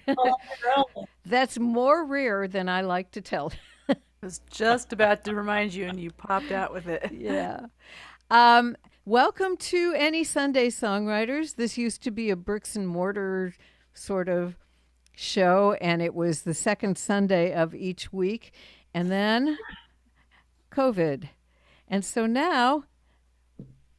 Okay. That's more rare than I like to tell. I was just about to remind you, and you popped out with it. Yeah. Um, Welcome to Any Sunday Songwriters. This used to be a bricks and mortar sort of show, and it was the second Sunday of each week. And then COVID. And so now,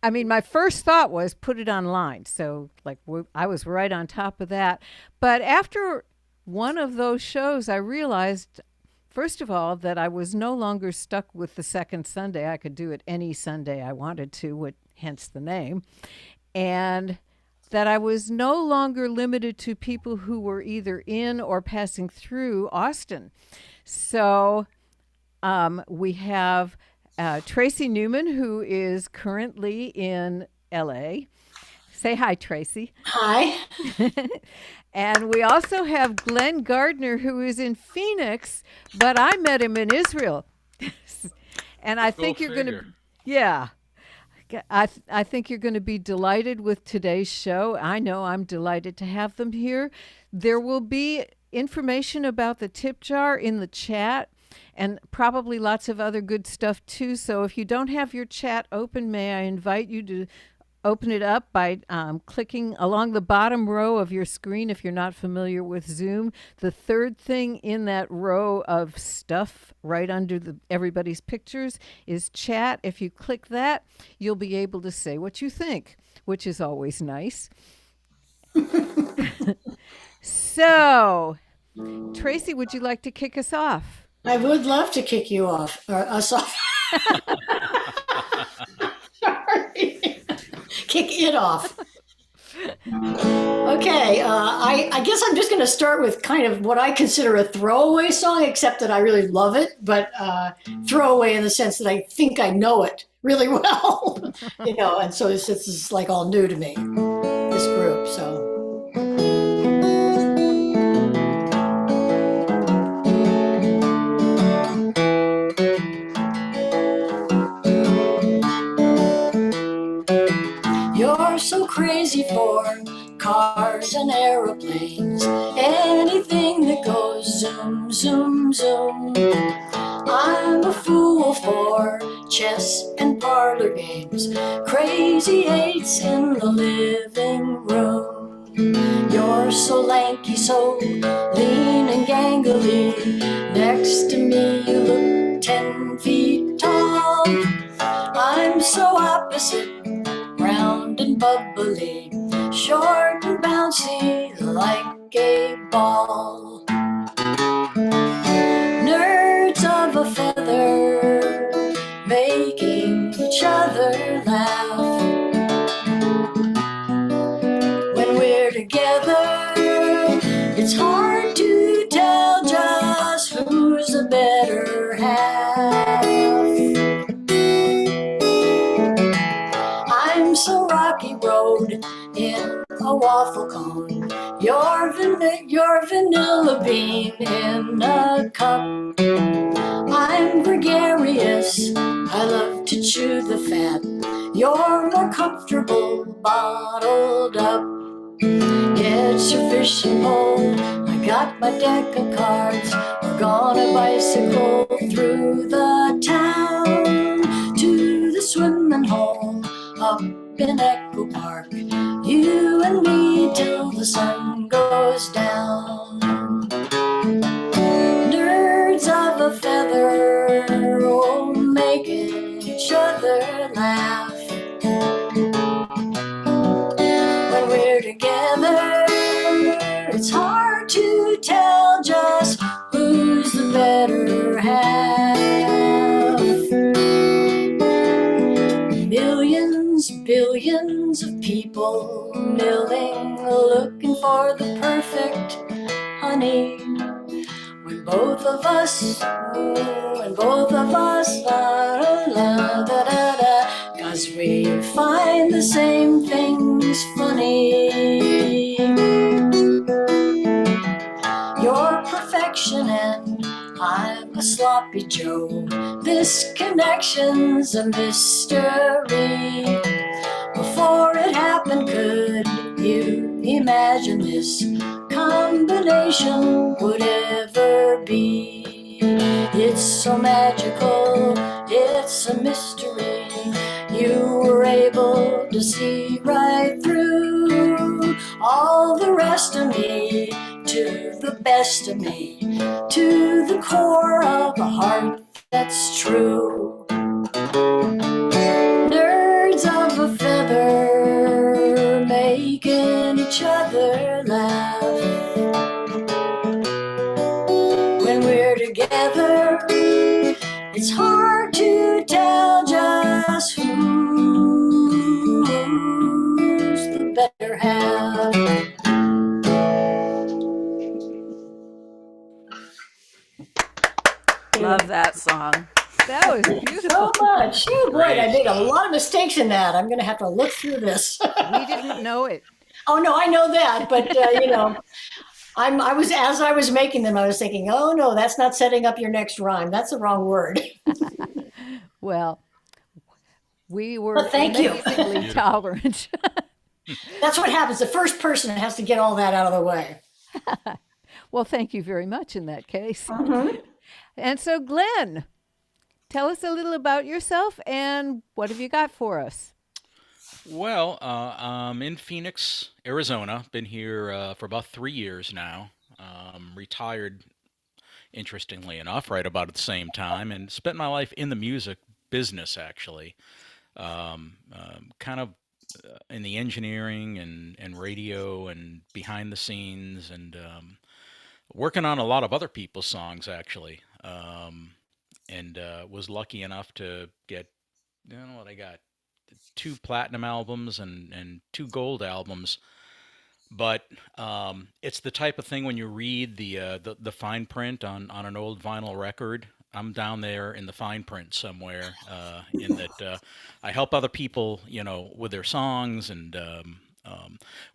I mean, my first thought was put it online. So, like, I was right on top of that. But after one of those shows, I realized, first of all, that I was no longer stuck with the second Sunday. I could do it any Sunday I wanted to, hence the name. And that I was no longer limited to people who were either in or passing through Austin. So we have Tracy Newman, who is currently in LA. Say hi, Tracy. Hi. And we also have Glen Gardner, who is in Phoenix, but I met him in Israel. And I think you're going to, yeah. I think you're going to be delighted with today's show. I know I'm delighted to have them here. There will be information about the tip jar in the chat and probably lots of other good stuff too. So if you don't have your chat open, may I invite you to open it up by clicking along the bottom row of your screen if you're not familiar with Zoom. The third thing in that row of stuff right under everybody's pictures is chat. If you click that, you'll be able to say what you think, which is always nice. So, Tracy, would you like to kick us off? I would love to kick you off, or us off. Sorry. Kick it off. Okay, I guess I'm just going to start with kind of what I consider a throwaway song, except that I really love it, but throwaway in the sense that I think I know it really well, and so this is like all new to me, this group, so. So crazy for cars and aeroplanes, anything that goes zoom, zoom, zoom. I'm a fool for chess and parlor games, crazy eights in the living room. You're so lanky, so lean and gangly, next to me you look 10 feet tall. I'm so opposite, round and bubbly, short and bouncy like a ball. Nerds of a feather, making each other laugh. When we're together, it's hard to tell just who's the better half. So rocky road in a waffle cone, your vanilla bean in a cup. I'm gregarious, I love to chew the fat. You're more comfortable bottled up. Get your fishing pole, I got my deck of cards. We're gonna bicycle through the town to the swimming hole up in Echo Park, you and me till the sun goes down. Nerds of a feather, oh, making each other laugh. When we're together, it's hard to tell just who's the better half. Billions of people milling, looking for the perfect honey. When both of us, la la da da da, 'cause we find the same things funny. You're perfection and I'm a sloppy Joe. This connection's a mystery. Before it happened, could you imagine this combination? imagination would ever be. It's so magical, it's a mystery. You were able to see right through all the rest of me, to the best of me, to the core of a heart that's true. Nerds of a feather, making each other laugh. When we're together, it's hard to tell just who's the better half. Love that song. That was beautiful. So much. Oh boy, Great I made a stuff. lot of mistakes in that. I'm going to have to look through this. We didn't know it. Oh no, I know that, but as I was making them, I was thinking, oh no, that's not setting up your next rhyme. That's the wrong word. Well, we were Well, thank you. amazingly tolerant. That's what happens. The first person has to get all that out of the way. Well, thank you very much in that case. And so, Glen, tell us a little about yourself and what have you got for us? Well, I'm in Phoenix, Arizona. Been here for about 3 years now. Retired, interestingly enough, right about at the same time, and spent my life in the music business, actually. Kind of in the engineering and radio and behind the scenes and working on a lot of other people's songs, actually. And was lucky enough to get, I don't know what I got, 2 platinum albums and 2 gold albums. But it's the type of thing when you read the fine print on an old vinyl record. I'm down there in the fine print somewhere. In that I help other people, with their songs and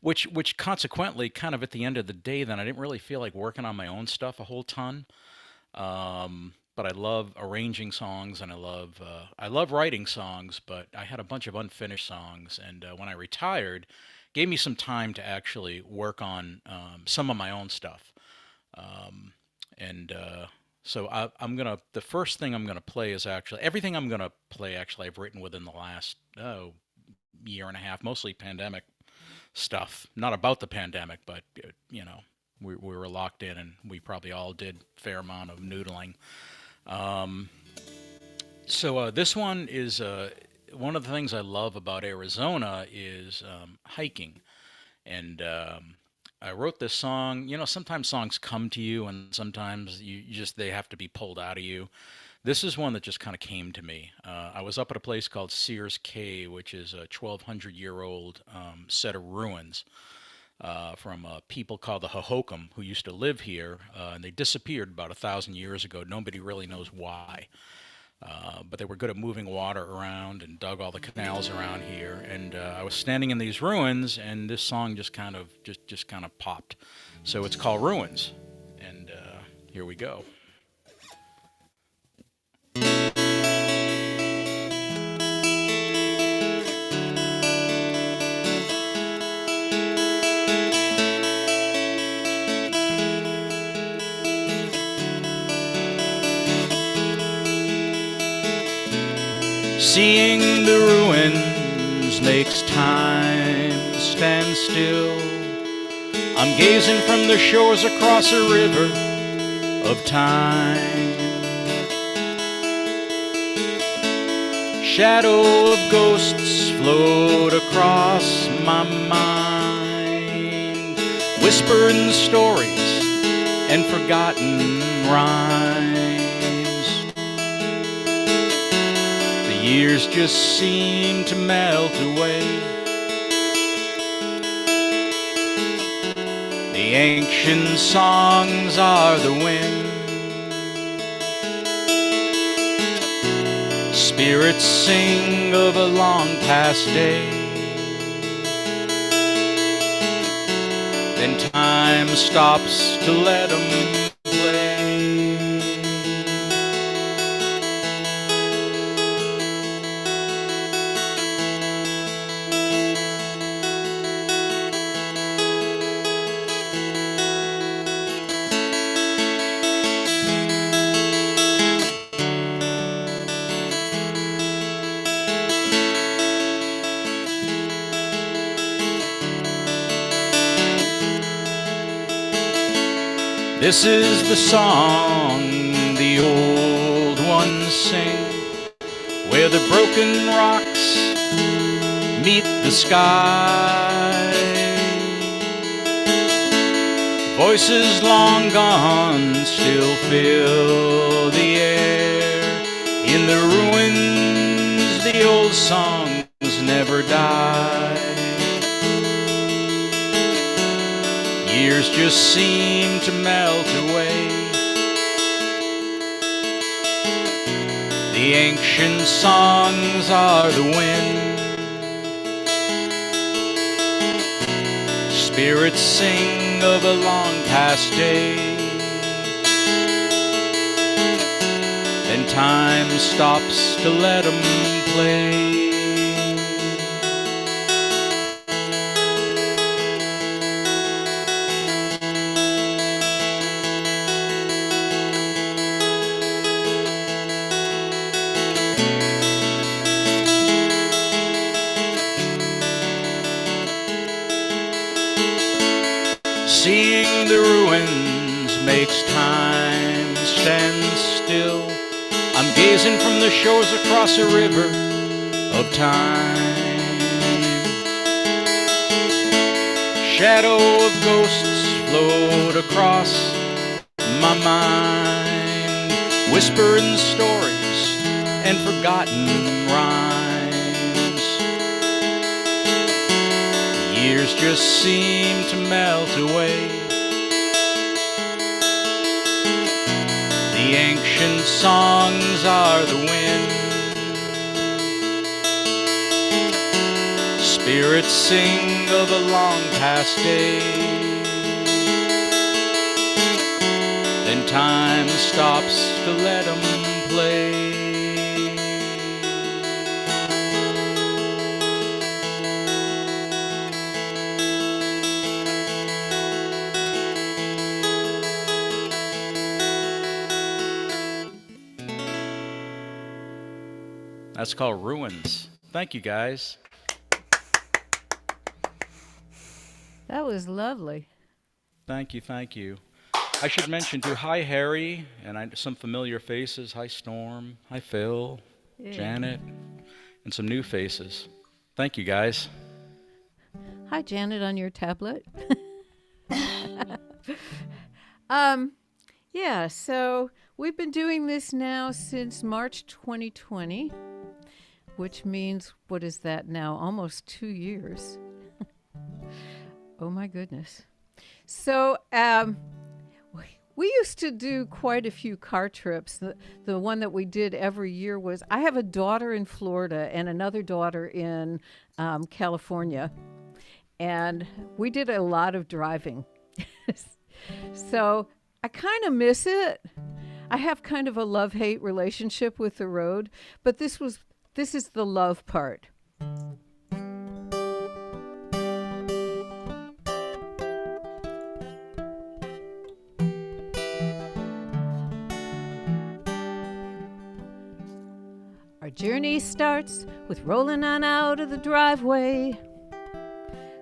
which consequently, kind of at the end of the day, then I didn't really feel like working on my own stuff a whole ton. But I love arranging songs and I love writing songs, but I had a bunch of unfinished songs, and when I retired, gave me some time to actually work on some of my own stuff. And so the first thing I'm gonna play is actually everything I'm gonna play. Actually, I've written within the last year and a half, mostly pandemic stuff. Not about the pandemic, but we were locked in, and we probably all did a fair amount of noodling. So this one is one of the things I love about Arizona is hiking, and I wrote this song. Sometimes songs come to you, and sometimes they have to be pulled out of you. This is one that just kind of came to me. I was up at a place called Sears Cay, which is a 1,200-year-old set of ruins from people called the Hohokam who used to live here, and they disappeared about 1,000 years ago. Nobody really knows why, but they were good at moving water around and dug all the canals around here. And I was standing in these ruins, and this song just kind of popped. So it's called Ruins, and here we go. Seeing the ruins makes time stand still. I'm gazing from the shores across a river of time. Shadow of ghosts float across my mind, whispering stories and forgotten rhymes. Years just seem to melt away. The ancient songs are the wind. Spirits sing of a long past day. Then time stops to let them play. This is the song the old ones sing, where the broken rocks meet the sky. Voices long gone still fill the air. In the ruins, the old songs never die. Years just seem to melt away. The ancient songs are the wind. Spirits sing of a long past day. Then time stops to let 'em play. Seeing the ruins makes time stand still. I'm gazing from the shores across a river of time. Shadow of ghosts float across my mind, whispering stories and forgotten rhymes. Years just seem to melt away. The ancient songs are the wind. Spirits sing of a long past day. Then time stops to let 'em play. That's called Ruins. Thank you, guys. That was lovely. Thank you, thank you. I should mention too, hi Harry, and some familiar faces. Hi Storm, hi Phil, Yeah. Janet, and some new faces. Thank you, guys. Hi, Janet, on your tablet. Yeah, so we've been doing this now since March 2020, which means, what is that now? Almost 2 years. Oh my goodness. So we used to do quite a few car trips. The one that we did every year was, I have a daughter in Florida and another daughter in California. And we did a lot of driving. So I kind of miss it. I have kind of a love-hate relationship with the road, but this is the love part. Our journey starts with rolling on out of the driveway.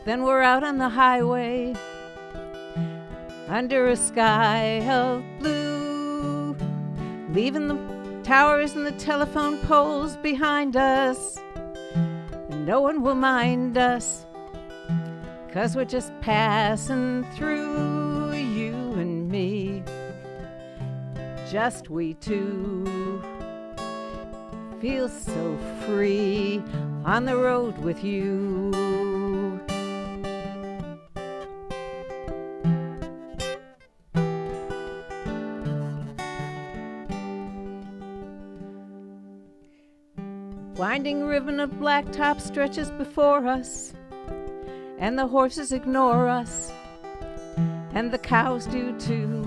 Then we're out on the highway, under a sky of blue, leaving the towers and the telephone poles behind us. And no one will mind us, 'cause we're just passing through, you and me, just we two. Feel so free on the road with you. Winding ribbon of blacktop stretches before us, and the horses ignore us, and the cows do too.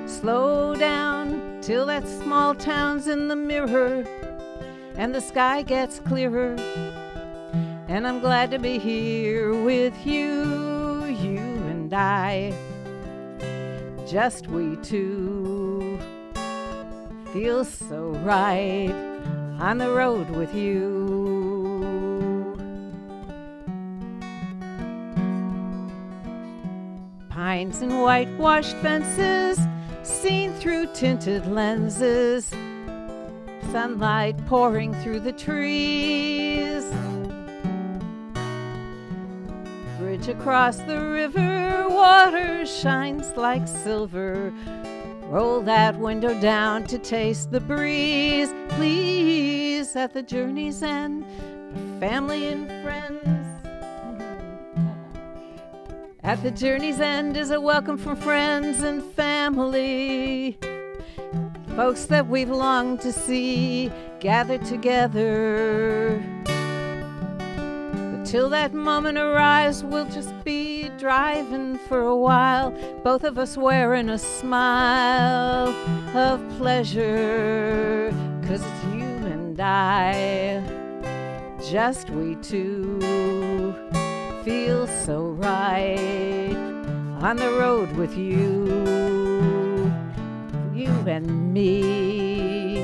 Slow down till that small town's in the mirror, and the sky gets clearer, and I'm glad to be here with you, you and I, just we two. Feels so right on the road with you. Pines and whitewashed fences, seen through tinted lenses. Sunlight pouring through the trees. Bridge across the river, water shines like silver. Roll that window down to taste the breeze. Please, at the journey's end, family and friends. At the journey's end is a welcome from friends and family. Folks that we've longed to see gathered together. But till that moment arrives, we'll just be driving for a while, both of us wearing a smile of pleasure. 'Cause it's you and I, just we two, feel so right on the road with you. You and me,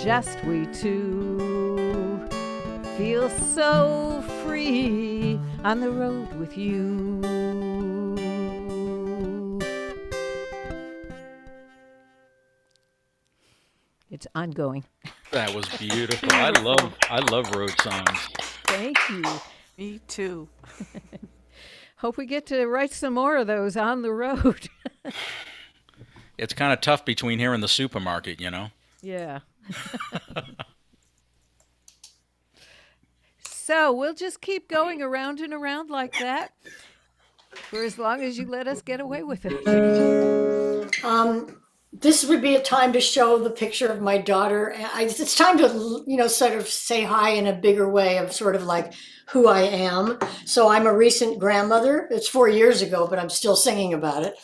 just we two, feel so free on the road with you. It's ongoing. That was beautiful. I love road songs. Thank you. Me too. Hope we get to write some more of those on the road. It's kind of tough between here and the supermarket, you know. Yeah. So we'll just keep going around and around like that for as long as you let us get away with it. This would be a time to show the picture of my daughter. It's time to, sort of say hi in a bigger way of sort of like who I am. So I'm a recent grandmother. It's 4 years ago, but I'm still singing about it.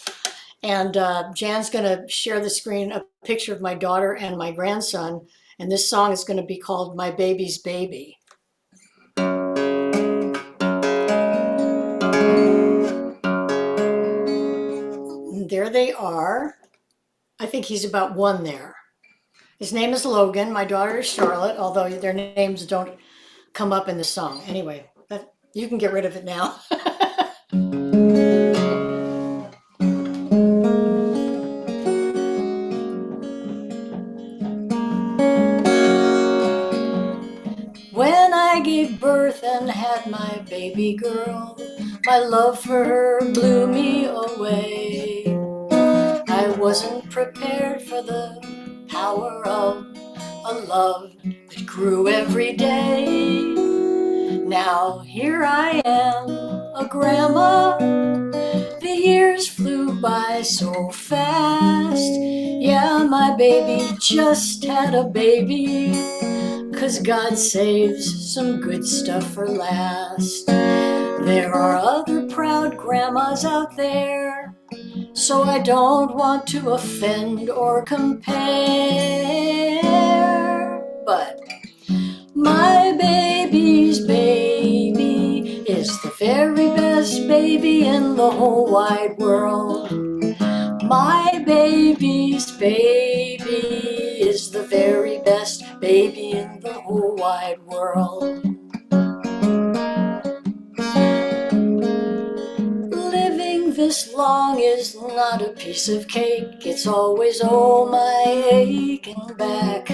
And Jan's going to share the screen a picture of my daughter and my grandson. And this song is going to be called My Baby's Baby. And there they are. I think he's about one there. His name is Logan. My daughter is Charlotte, although their names don't come up in the song. Anyway, you can get rid of it now. When I gave birth and had my baby girl, my love for her blew me away. I wasn't prepared for the power of a love that grew every day. Now here I am, a grandma. The years flew by so fast. Yeah, my baby just had a baby, 'cause God saves some good stuff for last. There are other proud grandmas out there, so I don't want to offend or compare. But my baby's baby is the very best baby in the whole wide world. My baby's baby is the very best baby in the whole wide world. Living this long is not a piece of cake. It's always, oh, my aching back.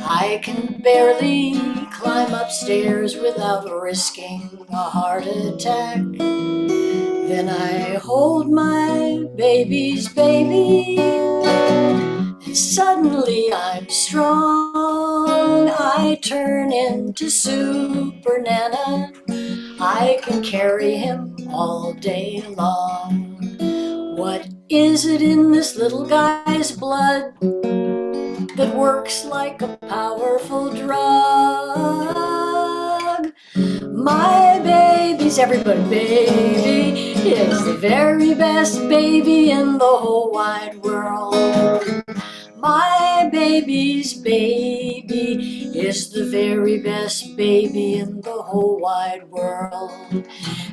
I can barely climb upstairs without risking a heart attack. Then I hold my baby's baby, and suddenly I'm strong. I turn into Super Nana. I can carry him all day long. What is it in this little guy's blood that works like a powerful drug? My baby's, everybody, baby is the very best baby in the whole wide world. My baby's baby is the very best baby in the whole wide world.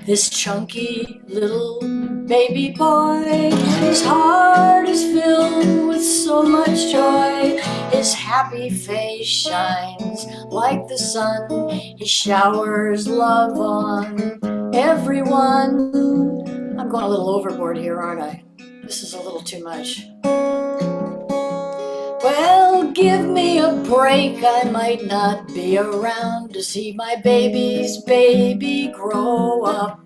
This chunky little baby boy, his heart is filled with so much joy. His happy face shines like the sun. He showers love on everyone. going a little overboard here, aren't I? This is a little too much. Well, give me a break, I might not be around to see my baby's baby grow up.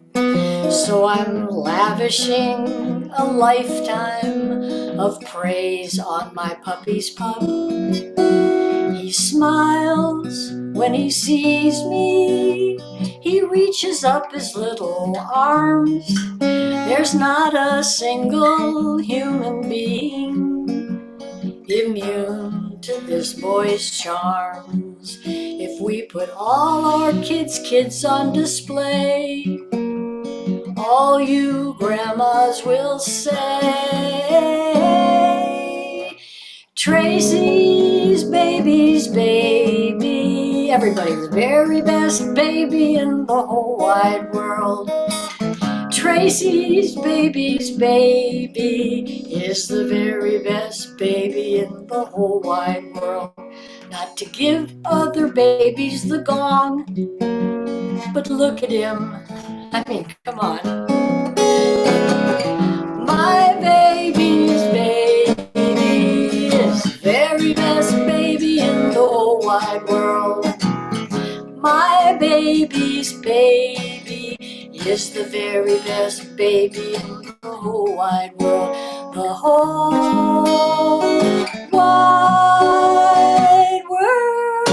So I'm lavishing a lifetime of praise on my puppy's pup. He smiles when he sees me, he reaches up his little arms. There's not a single human being immune to this boy's charms. If we put all our kids on display, all you grandmas will say, Tracy's baby's baby, everybody's very best baby in the whole wide world. Tracy's baby's baby is the very best baby in the whole wide world. Not to give other babies the gong, but look at him. I mean, come on. My baby's baby is the very best baby in the whole wide world. My baby's baby is the very best baby in the whole wide world. The whole wide world.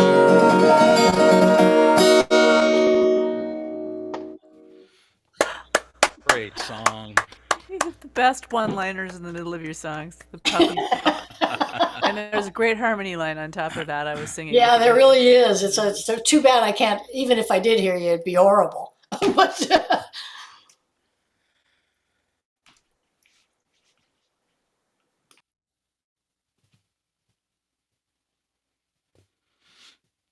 Great song. You have the best one-liners in the middle of your songs. The puppy. And there's a great harmony line on top of that. I was singing. Yeah, there really is. It's too bad I can't, even if I did hear you, it'd be horrible. But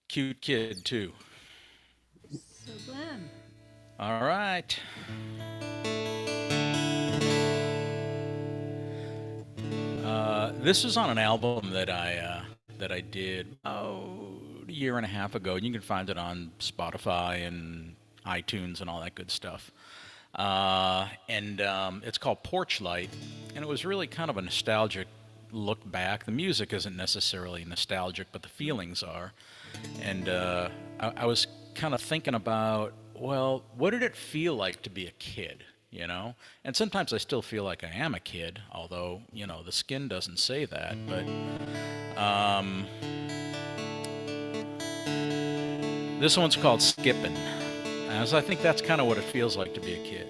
Cute kid, too. So Glen. All right. This is on an album that I did a year and a half ago. You can find it on Spotify and iTunes and all that good stuff. And it's called Porch Light, and it was really kind of a nostalgic look back. The music isn't necessarily nostalgic, but the feelings are. And I was kind of thinking about, well, what did it feel like to be a kid? You know, and sometimes I still feel like I am a kid, although, you know, the skin doesn't say that. But this one's called Skippin', as I think that's kind of what it feels like to be a kid.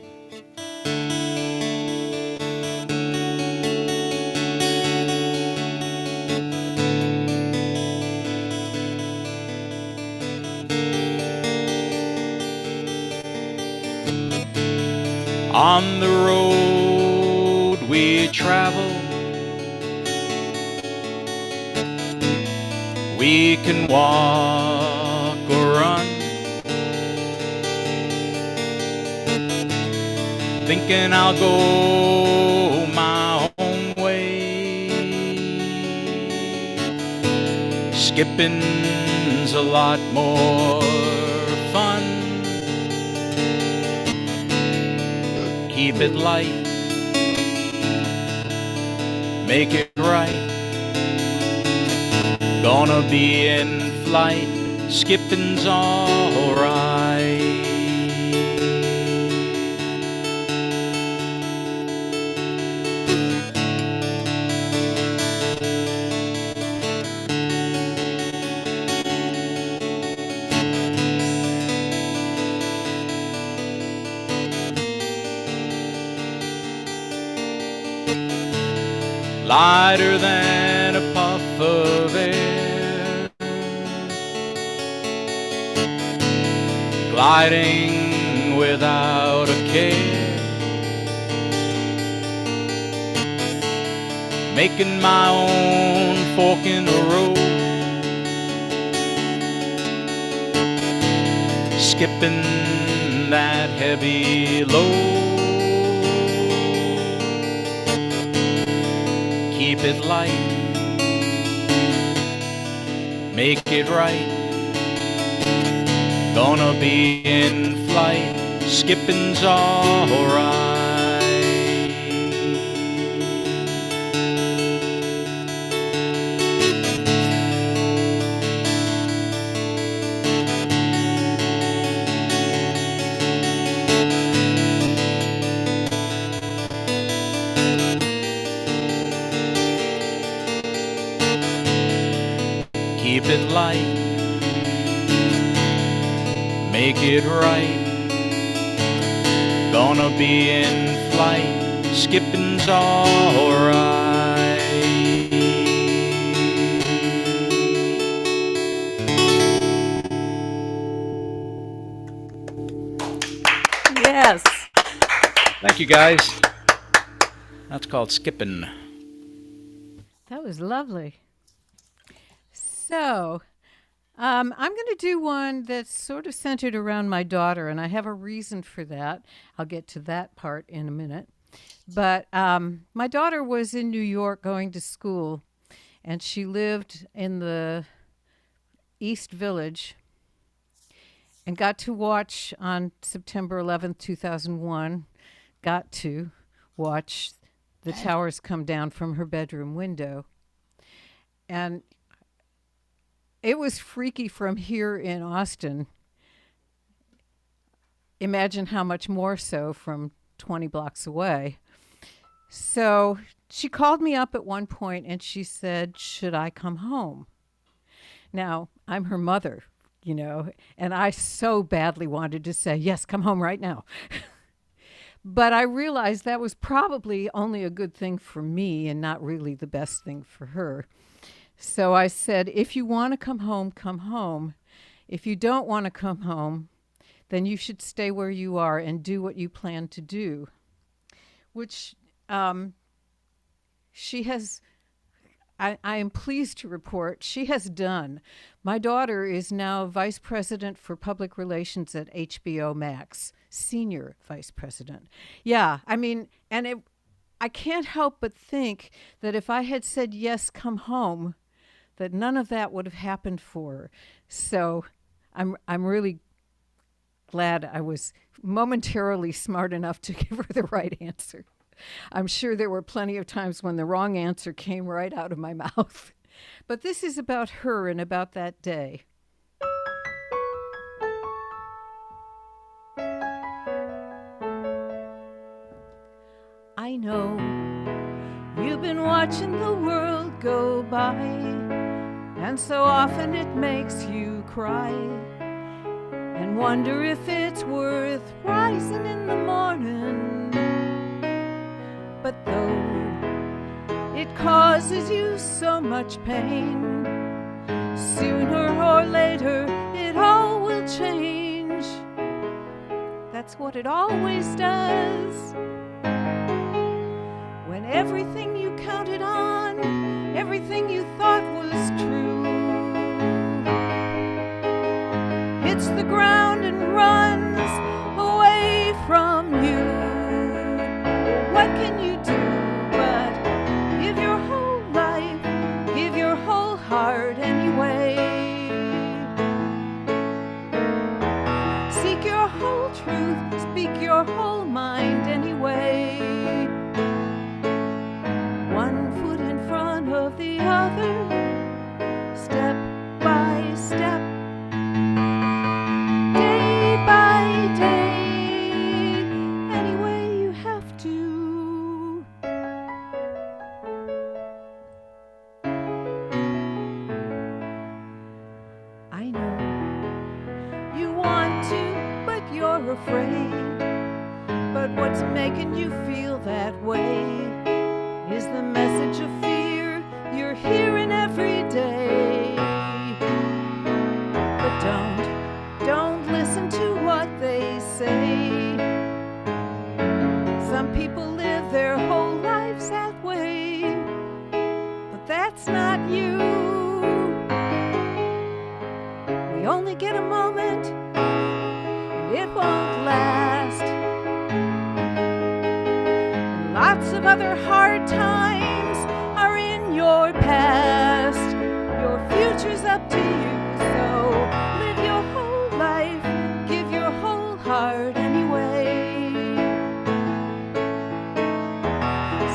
On the road we travel, we can walk or run, thinking I'll go my own way. Skipping's a lot more fun. Keep it light, make it right. Gonna be in flight, skipping's alright. Lighter than a puff of air, gliding without a care, making my own fork in the road, skipping that heavy load. Keep it light, make it right. Gonna be in flight, skipping's alright. light. Make it right. Gonna be in flight. Skipping's alright. Yes. Thank you, guys. That's called Skippin'. That was lovely. So, I'm going to do one that's sort of centered around my daughter, and I have a reason for that. I'll get to that part in a minute. But my daughter was in New York going to school, and she lived in the East Village and got to watch on September 11th, 2001, got to watch the towers come down from her bedroom window. And it was freaky from here in Austin. Imagine how much more so from 20 blocks away. So she called me up at one point and she said, should I come home? Now, I'm her mother, you know, and I so badly wanted to say, yes, come home right now. But I realized that was probably only a good thing for me and not really the best thing for her. So I said, if you want to come home, come home. If you don't want to come home, then you should stay where you are and do what you plan to do, which she has, I am pleased to report, she has done. My daughter is now vice president for public relations at HBO Max, senior vice president. Yeah, I mean, and I can't help but think that if I had said, yes, come home, that none of that would have happened for her. So I'm really glad I was momentarily smart enough to give her the right answer. I'm sure there were plenty of times when the wrong answer came right out of my mouth. But this is about her and about that day. I know you've been watching the world go by, and so often it makes you cry and wonder if it's worth rising in the morning. But though it causes you so much pain, sooner or later it all will change. That's what it always does. When everything you counted on, everything you thought was true, hits the ground and runs away from you. What can you do but give your whole life, give your whole heart anyway? Seek your whole truth, speak your whole mind anyway. One foot in front of the other, step by step, day by day, any way you have to. I know you want to, but you're afraid. But what's making you feel that way is the message of fear you're hearing every day. But don't listen to what they say. Some people live their whole lives that way, but that's not you. We only get a moment, and it won't last. And lots of other hard times are in your past. Your future's up to you, so live your whole life, give your whole heart anyway.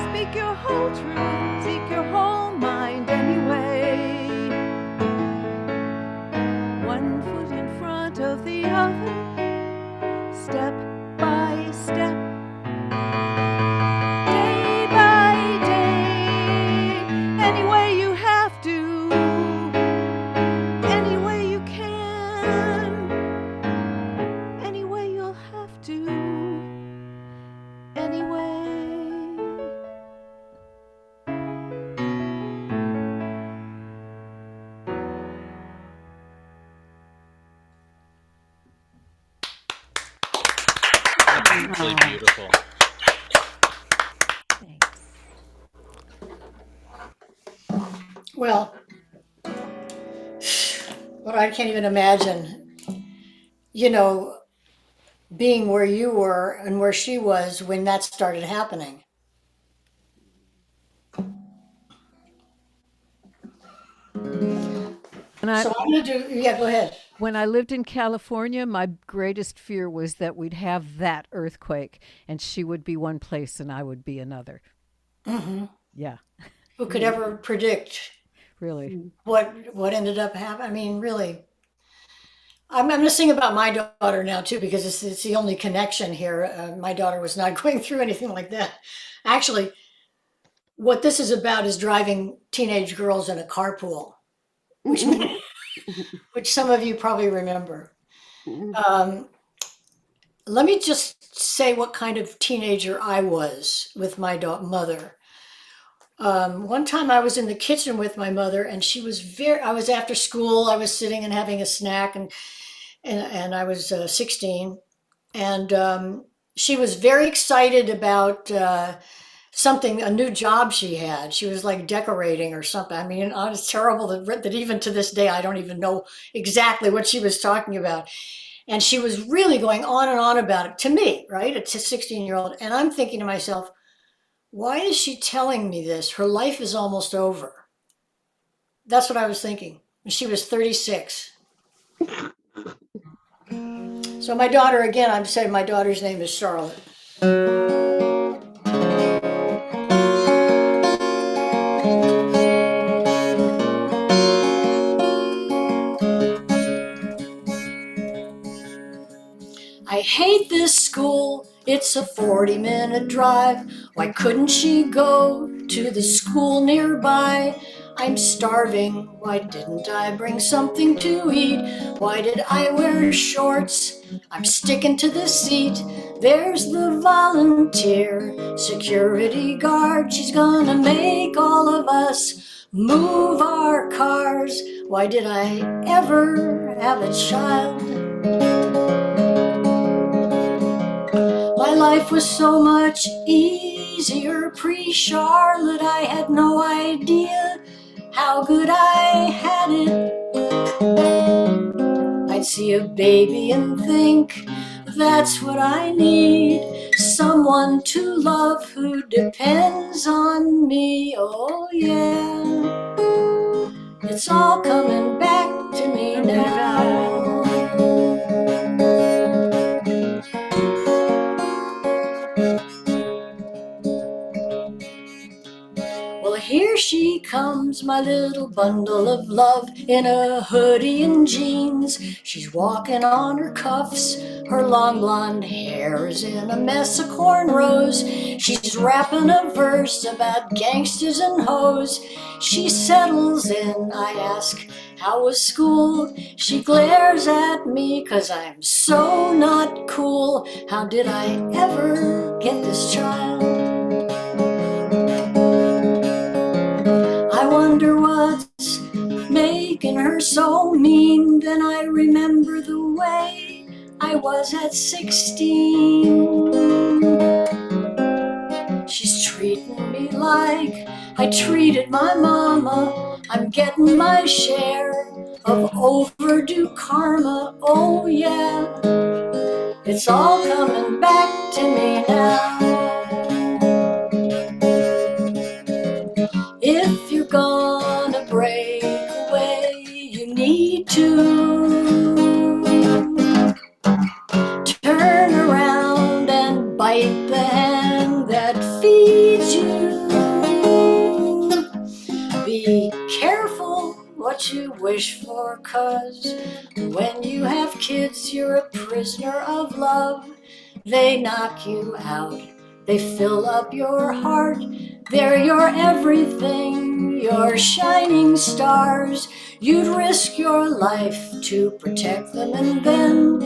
Speak your whole truth, seek your whole mind anyway. One foot in front of the other, step by step, day by day, any way you have to, Really beautiful. Thanks. Well, what I can't even imagine, you know, being where you were and where she was when that started happening. And I, So I'm gonna do, yeah, go ahead. when I lived in California, my greatest fear was that we'd have that earthquake and she would be one place and I would be another. Yeah, Who could ever predict really. what ended up happening? I mean, really. I'm going to sing about my daughter now too, because it's the only connection here. My daughter was not going through anything like that. Actually, what this is about is driving teenage girls in a carpool, which which some of you probably remember. Um, let me just say what kind of teenager I was with my mother. One time I was in the kitchen with my mother, and she was I was after school. I was sitting and having a snack, and I was 16, and she was very excited about something, a new job she had. She was like decorating or something. I mean, it's terrible that even to this day I don't even know exactly what she was talking about. And she was really going on and on about it to me, right? It's a 16-year-old, and I'm thinking to myself, why is she telling me this? Her life is almost over. That's what I was thinking. She was 36. So my daughter, again, I'm saying my daughter's name is Charlotte. I hate this school, it's a 40-minute drive. Why couldn't she go to the school nearby? I'm starving, why didn't I bring something to eat? Why did I wear shorts? I'm sticking to the seat. There's the volunteer security guard. She's gonna make all of us move our cars. Why did I ever have a child? My life was so much easier pre-Charlotte. I had no idea how good I had it. I'd see a baby and think, that's what I need. Someone to love who depends on me. Oh yeah, it's all coming back to me now. Well, here she comes, my little bundle of love, in a hoodie and jeans. She's walking on her cuffs. Her long blonde hair is in a mess of cornrows. She's rapping a verse about gangsters and hoes. She settles in. I ask, how was school? She glares at me 'cause I'm so not cool. How did I ever get this child? I wonder what's making her so mean. Then I remember the way I was at 16. She's treating me like I treated my mama. I'm getting my share of overdue karma. Oh yeah, it's all coming back to me now. If you're gonna break away, you need to turn around and bite the hand that feeds you. Be careful what you wish for, 'cause when you have kids, you're a prisoner of love. They knock you out, they fill up your heart. They're your everything, your shining stars. You'd risk your life to protect them, and then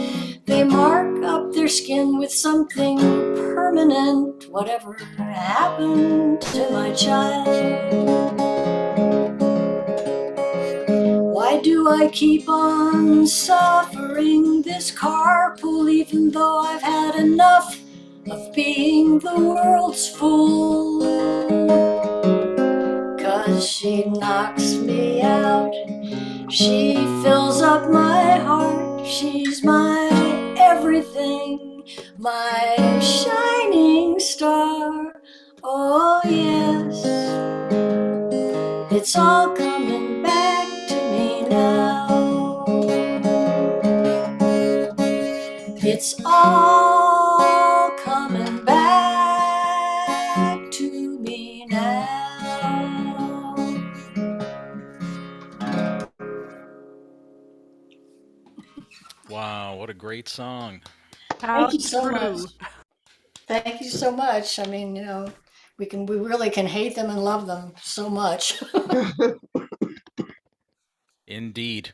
they mark up their skin with something permanent. Whatever happened to my child? Why do I keep on suffering this carpool, even though I've had enough of being the world's fool. 'Cause she knocks me out, she fills up my heart, she's my everything, my shining star. Oh yes, it's all coming back to me now. It's all coming back to me now. Wow, what a great song. How Thank you so much. true. Thank you so much. I mean, you know, we really can hate them and love them so much. Indeed.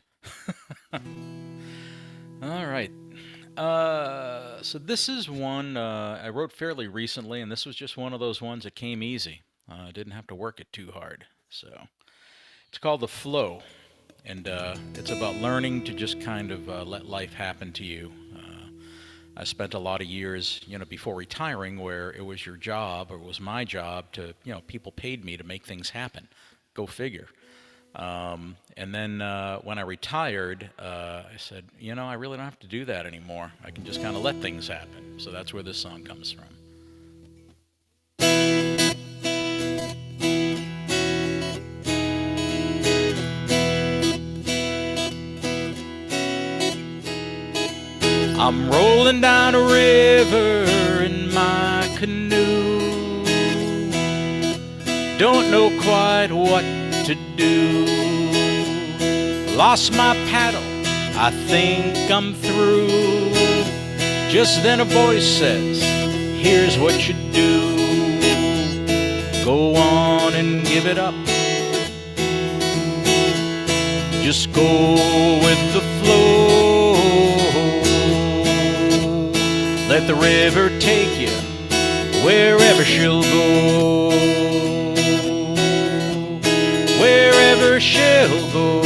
All right. So this is one I wrote fairly recently, and this was just one of those ones that came easy. I didn't have to work it too hard. So it's called The Flow, and it's about learning to just kind of let life happen to you. I spent a lot of years, before retiring, where it was your job, or it was my job to, people paid me to make things happen. Go figure. And then when I retired, I said, I really don't have to do that anymore. I can just kind of let things happen. So that's where this song comes from. I'm rolling down a river in my canoe. Don't know quite what to do. Lost my paddle, I think I'm through. Just then a voice says, here's what you do. Go on and give it up. Just go with the flow. Let the river take you wherever she'll go. Wherever she'll go.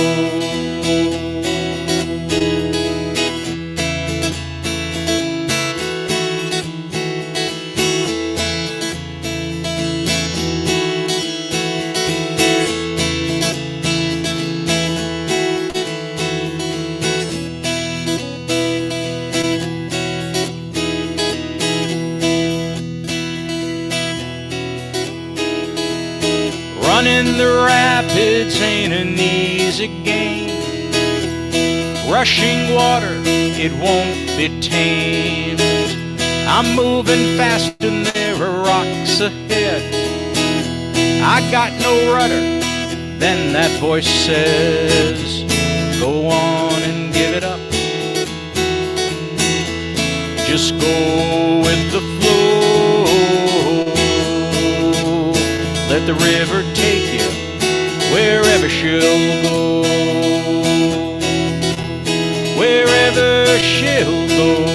Running the rapids ain't an easy game. Rushing water, it won't be tamed. I'm moving fast and there are rocks ahead. I got no rudder, then that voice says, go on and give it up. Just go with the flow. Let the river take you wherever she'll go. Wherever she'll go.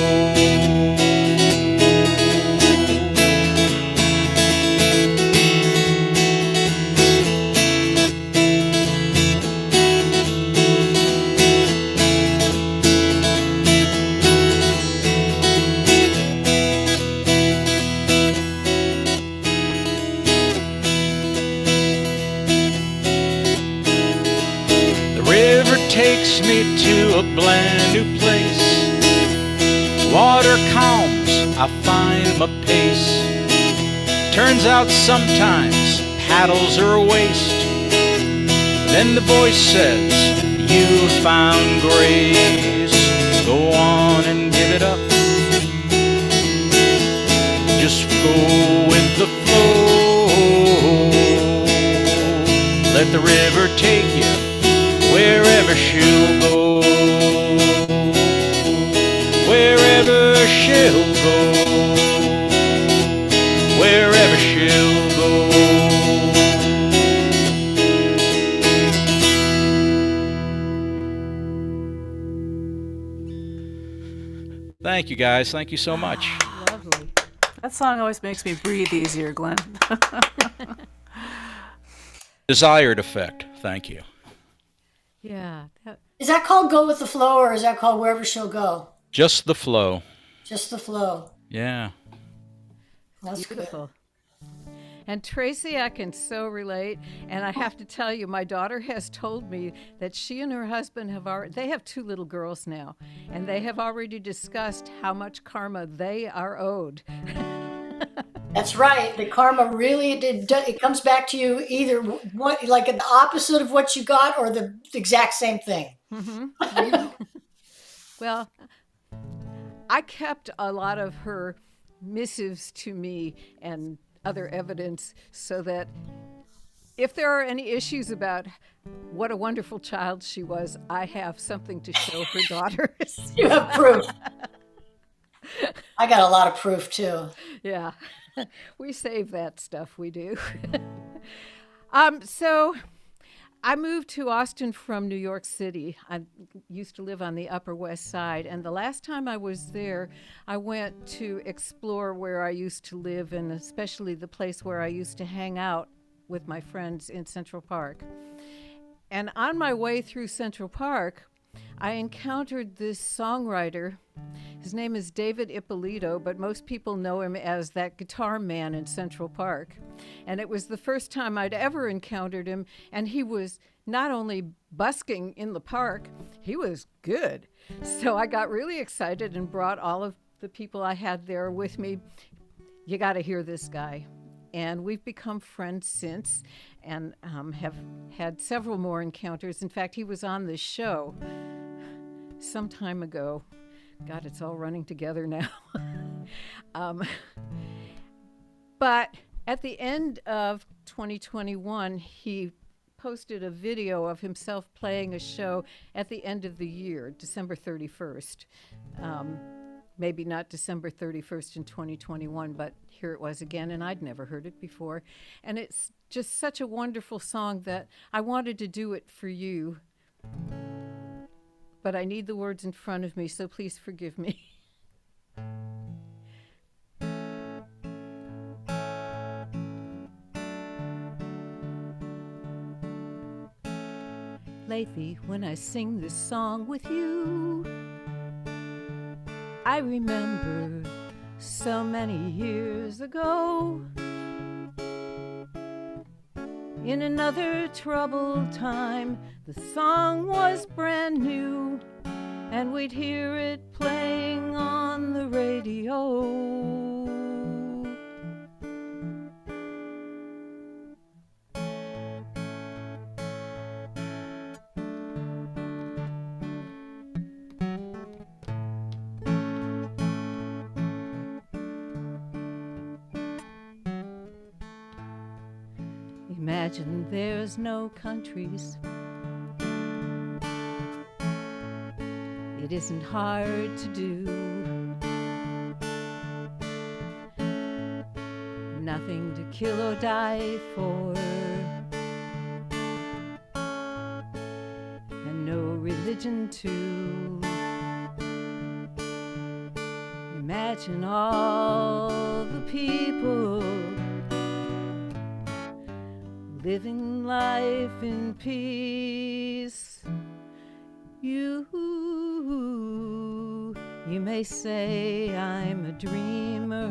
Takes me to a brand new place. Water calms, I find my pace. Turns out sometimes paddles are a waste. Then the voice says, you found grace. Go on and give it up. Just go with the flow. Let the river take you wherever she'll go. Wherever she'll go. Wherever she'll go. Thank you, guys. Thank you so much. Lovely. That song always makes me breathe easier, Glenn. Desired effect. Thank you. Yeah. Is that called Go With The Flow, or is that called Wherever She'll Go? Just the flow. Just the flow. Yeah. That's good. Beautiful. And Tracy, I can so relate. And I have to tell you, my daughter has told me that she and her husband they have 2 little girls now, and they have already discussed how much karma they are owed. That's right. The karma really it comes back to you either like the opposite of what you got or the exact same thing. Well, I kept a lot of her missives to me and other evidence so that if there are any issues about what a wonderful child she was, I have something to show her daughters. You have proof. I got a lot of proof too. Yeah, we save that stuff, we do. So I moved to Austin from New York City. I used to live on the Upper West Side, and the last time I was there, I went to explore where I used to live, and especially the place where I used to hang out with my friends in Central Park. And on my way through Central Park, I encountered this songwriter. His name is David Ippolito, but most people know him as that guitar man in Central Park. And it was the first time I'd ever encountered him, and he was not only busking in the park, he was good. So I got really excited and brought all of the people I had there with me. You got to hear this guy. And we've become friends since and have had several more encounters. In fact, he was on this show some time ago. God, it's all running together now. But at the end of 2021, he posted a video of himself playing a show at the end of the year, December 31st. Maybe not December 31st in 2021, but here it was again, and I'd never heard it before. And it's just such a wonderful song that I wanted to do it for you. But I need the words in front of me, so please forgive me. Lately, when I sing this song with you, I remember so many years ago, in another troubled time, the song was brand new, and we'd hear it playing on the radio. Imagine there's no countries. It isn't hard to do. Nothing to kill or die for, and no religion too. Imagine all the people living life in peace. You may say I'm a dreamer,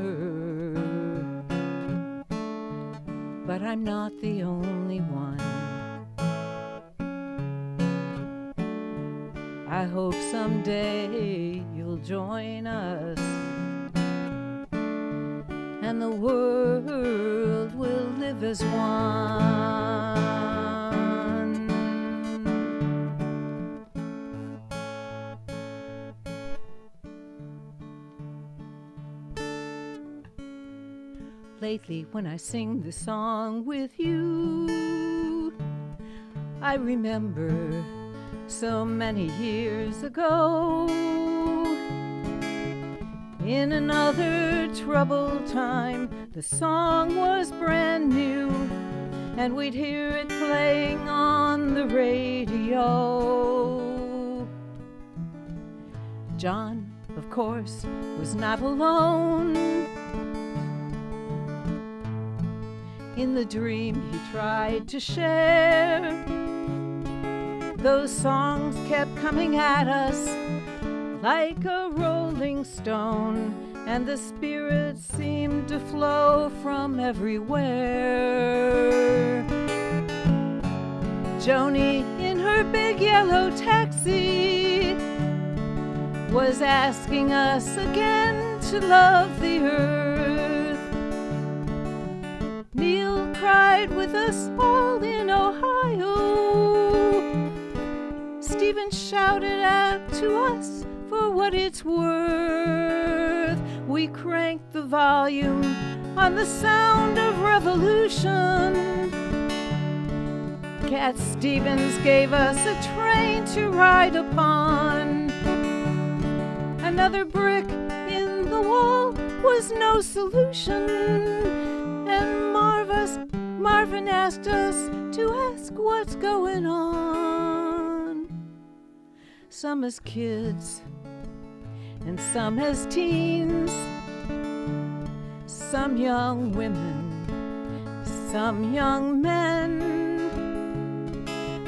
but I'm not the only one. I hope someday you'll join us, and the world will live as one. Lately, when I sing this song with you, I remember so many years ago, in another troubled time, the song was brand new, and we'd hear it playing on the radio. John, of course, was not alone. In the dream he tried to share, those songs kept coming at us like a rolling stone, and the spirit seemed to flow from everywhere. Joni in her big yellow taxi was asking us again to love the earth. Neil cried with us all in Ohio. Stephen shouted out to us for what it's worth. We cranked the volume on the sound of revolution. Cat Stevens gave us a train to ride upon. Another brick in the wall was no solution, and Marvin asked us to ask what's going on. Some as kids and some as teens, some young women, some young men.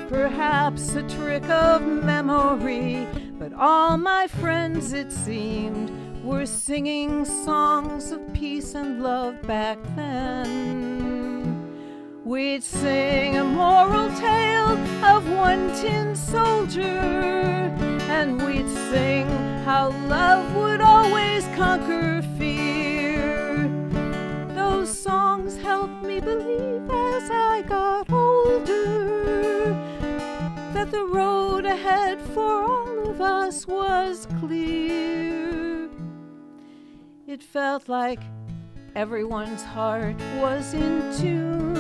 Perhaps a trick of memory, but all my friends, it seemed, were singing songs of peace and love back then. We'd sing a moral tale of one tin soldier, and we'd sing how love would always conquer fear. Those songs helped me believe as I got older that the road ahead for all of us was clear. It felt like everyone's heart was in tune,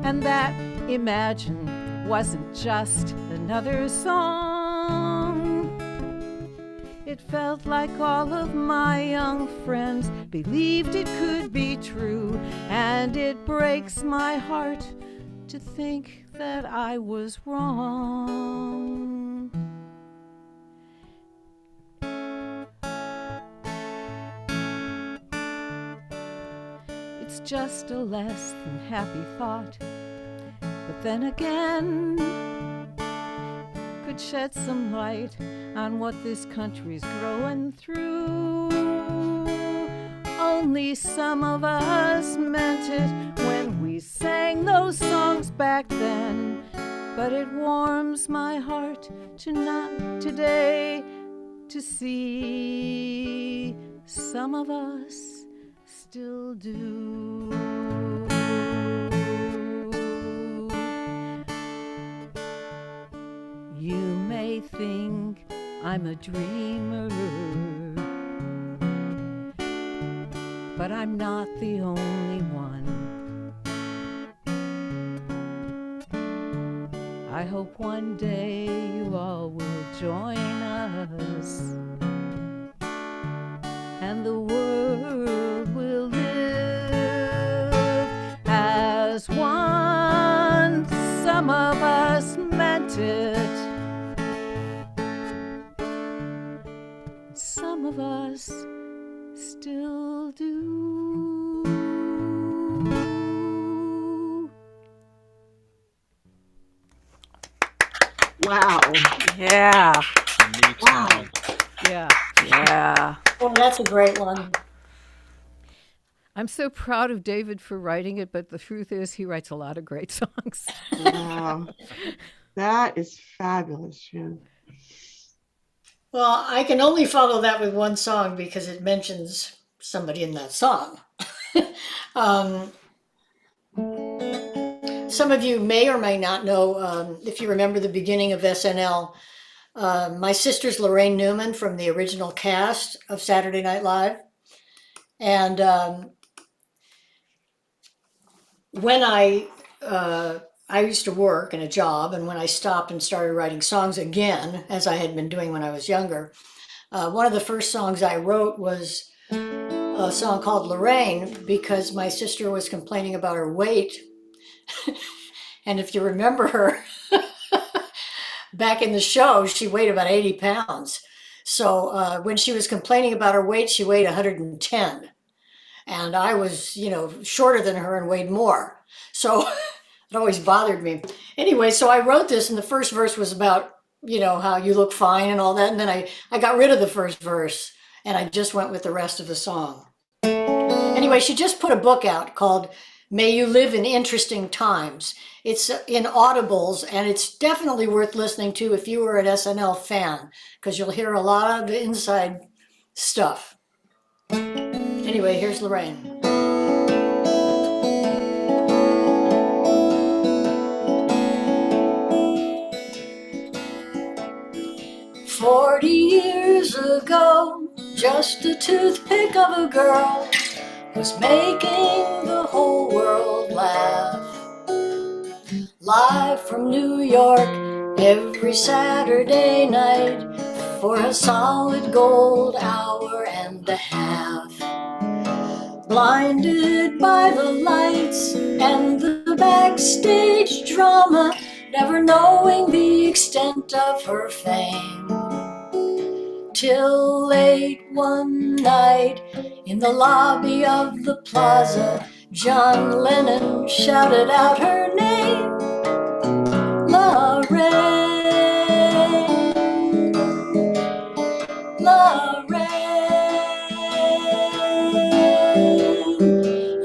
and that Imagine wasn't just another song. It felt like all of my young friends believed it could be true, and it breaks my heart to think that I was wrong. It's just a less than happy thought, but then again, could shed some light on what this country's growing through. Only some of us meant it when we sang those songs back then, but it warms my heart to not today to see some of us still do. You may think I'm a dreamer, but I'm not the only one. I hope one day you all will join us, and the world will live as one. Some of us meant it, some of us still do. Wow. Yeah. Neat song. Yeah. Yeah. Oh, that's a great one. I'm so proud of David for writing it, but the truth is he writes a lot of great songs. Wow. That is fabulous, Jan. Well, I can only follow that with one song because it mentions somebody in that song. Some of you may or may not know, if you remember the beginning of SNL, my sister's Lorraine Newman from the original cast of Saturday Night Live. And when I used to work in a job, and when I stopped and started writing songs again, as I had been doing when I was younger, one of the first songs I wrote was a song called Lorraine, because my sister was complaining about her weight. And if you remember her, back in the show, she weighed about 80 pounds. So when she was complaining about her weight, she weighed 110. And I was, shorter than her and weighed more. So it always bothered me. Anyway, so I wrote this, and the first verse was about, how you look fine and all that. And then I got rid of the first verse. and I just went with the rest of the song. Anyway, she just put a book out called May You Live in Interesting Times. It's in Audibles, and it's definitely worth listening to if you were an SNL fan, because you'll hear a lot of the inside stuff. Anyway, here's Lorraine. 40 years ago, just a toothpick of a girl was making the whole world laugh. Live from New York every Saturday night for a solid gold hour and a half. Blinded by the lights and the backstage drama, never knowing the extent of her fame. Till late one night in the lobby of the plaza, John Lennon shouted out her name, Lorraine, Lorraine.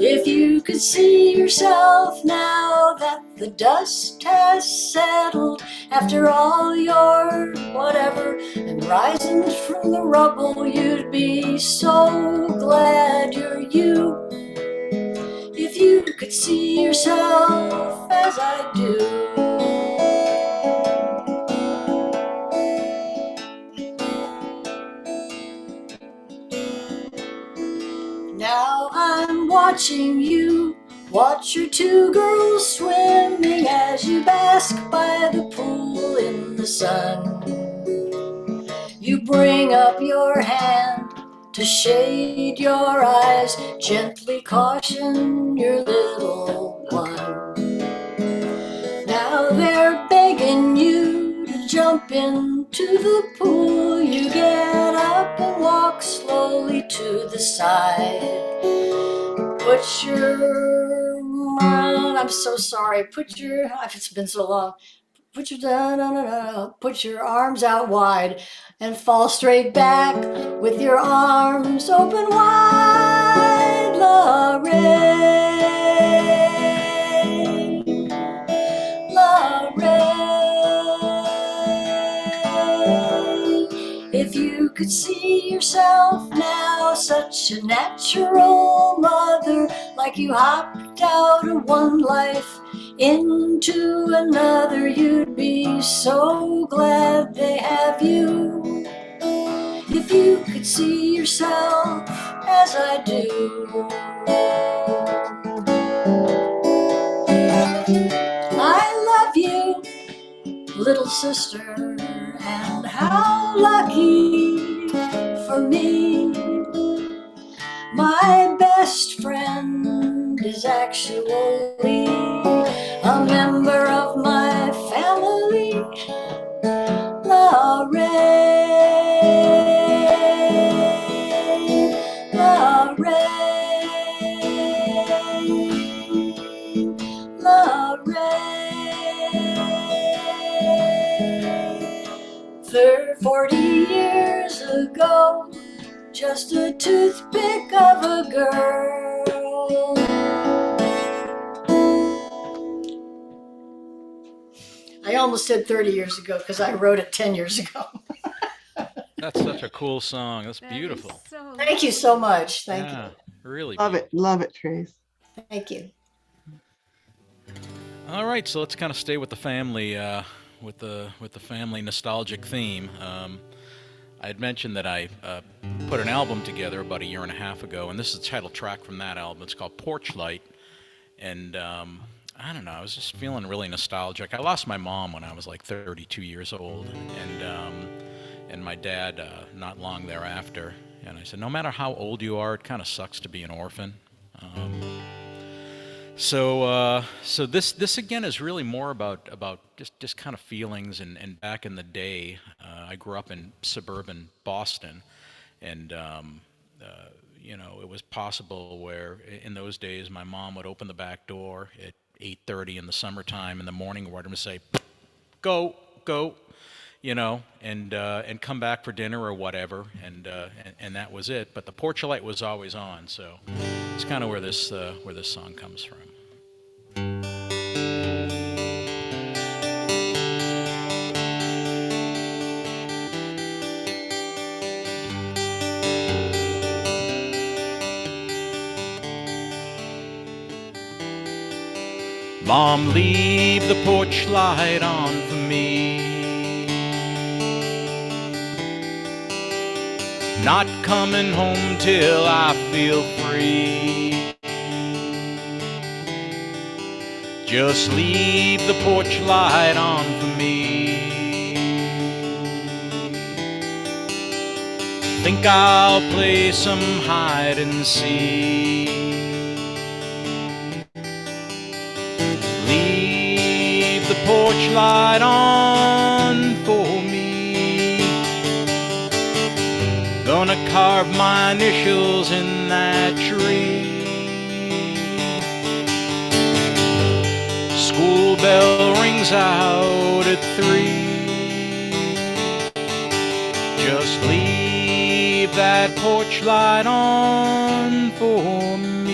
If you could see yourself now that the dust has settled after all your whatever and rising from the rubble, you'd be so glad you're you. If you could see yourself as I do. Now I'm watching you watch your two girls swimming as you bask by the pool in the sun. You bring up your hand to shade your eyes, gently caution your little one. Now they're begging you to jump into the pool. You get up and walk slowly to the side. Put your, I'm so sorry, it's been so long. Put your arms out wide and fall straight back with your arms open wide, Lorraine, Lorraine. If you could see yourself now, such a natural mother, like you hopped out of one life into another, you'd be so glad they have you. If you could see yourself as I do. I love you, little sister, and how lucky for me. My best friend is actually a member of my family, Lorraine, Lorraine, Lorraine. 40 years ago, just a toothpick of a girl. I almost said 30 years ago because I wrote it 10 years ago. That's such a cool song. That's beautiful. Thank you so much. Thank Yeah, really Love beautiful. it. Love it, Trace. you. Thank you. All right, so let's kind of stay with the family, with the family nostalgic theme. I had mentioned that I put an album together about a year and a half ago, and this is the title track from that album. It's called Porch Light, and I don't know, I was just feeling really nostalgic. I lost my mom when I was like 32 years old, and my dad not long thereafter. And I said, no matter how old you are, it kind of sucks to be an orphan. So this again is really more about just kind of feelings, and back in the day, I grew up in suburban Boston, and you know, it was possible where in those days my mom would open the back door at 8:30 in the summertime in the morning, where I'm going to say, go, and come back for dinner or whatever, and that was it. But the Porch Light was always on, so it's kind of where this song comes from. Mom, leave the porch light on for me. Not coming home till I feel free. Just leave the porch light on for me. Think I'll play some hide and seek. Leave the porch light on for me. Gonna carve my initials in that tree. School bell rings out at 3. Just leave that porch light on for me.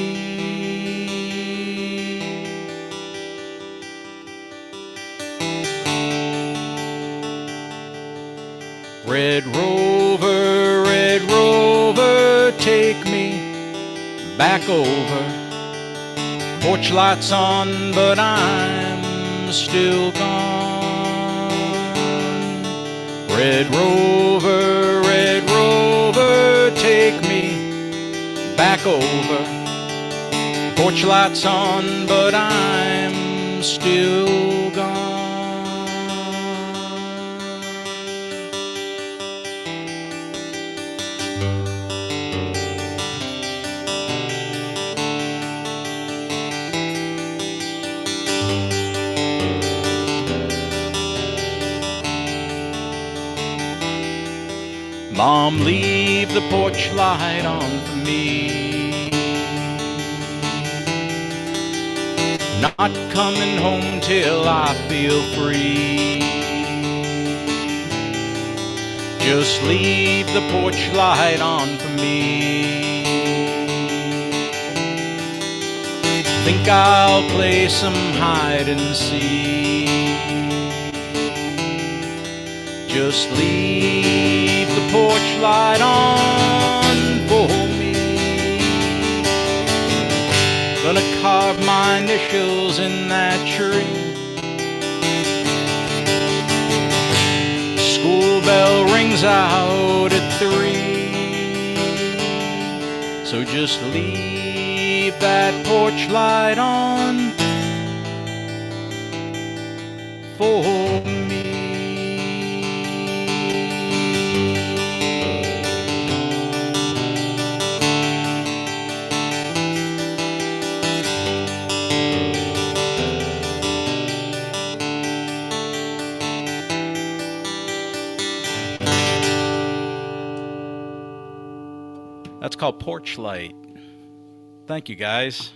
Red Rover, take me back over. Porch light's on, but I'm still gone. Red Rover, take me back over. Porch light's on, but I'm still gone. Mom, leave the porch light on for me. Not coming home till I feel free. Just leave the porch light on for me. Think I'll play some hide and seek. Just leave the porch light on for me. Gonna carve my initials in that tree. School bell rings out at 3. So just leave that porch light on for me. That's called Porch Light. Thank you, guys.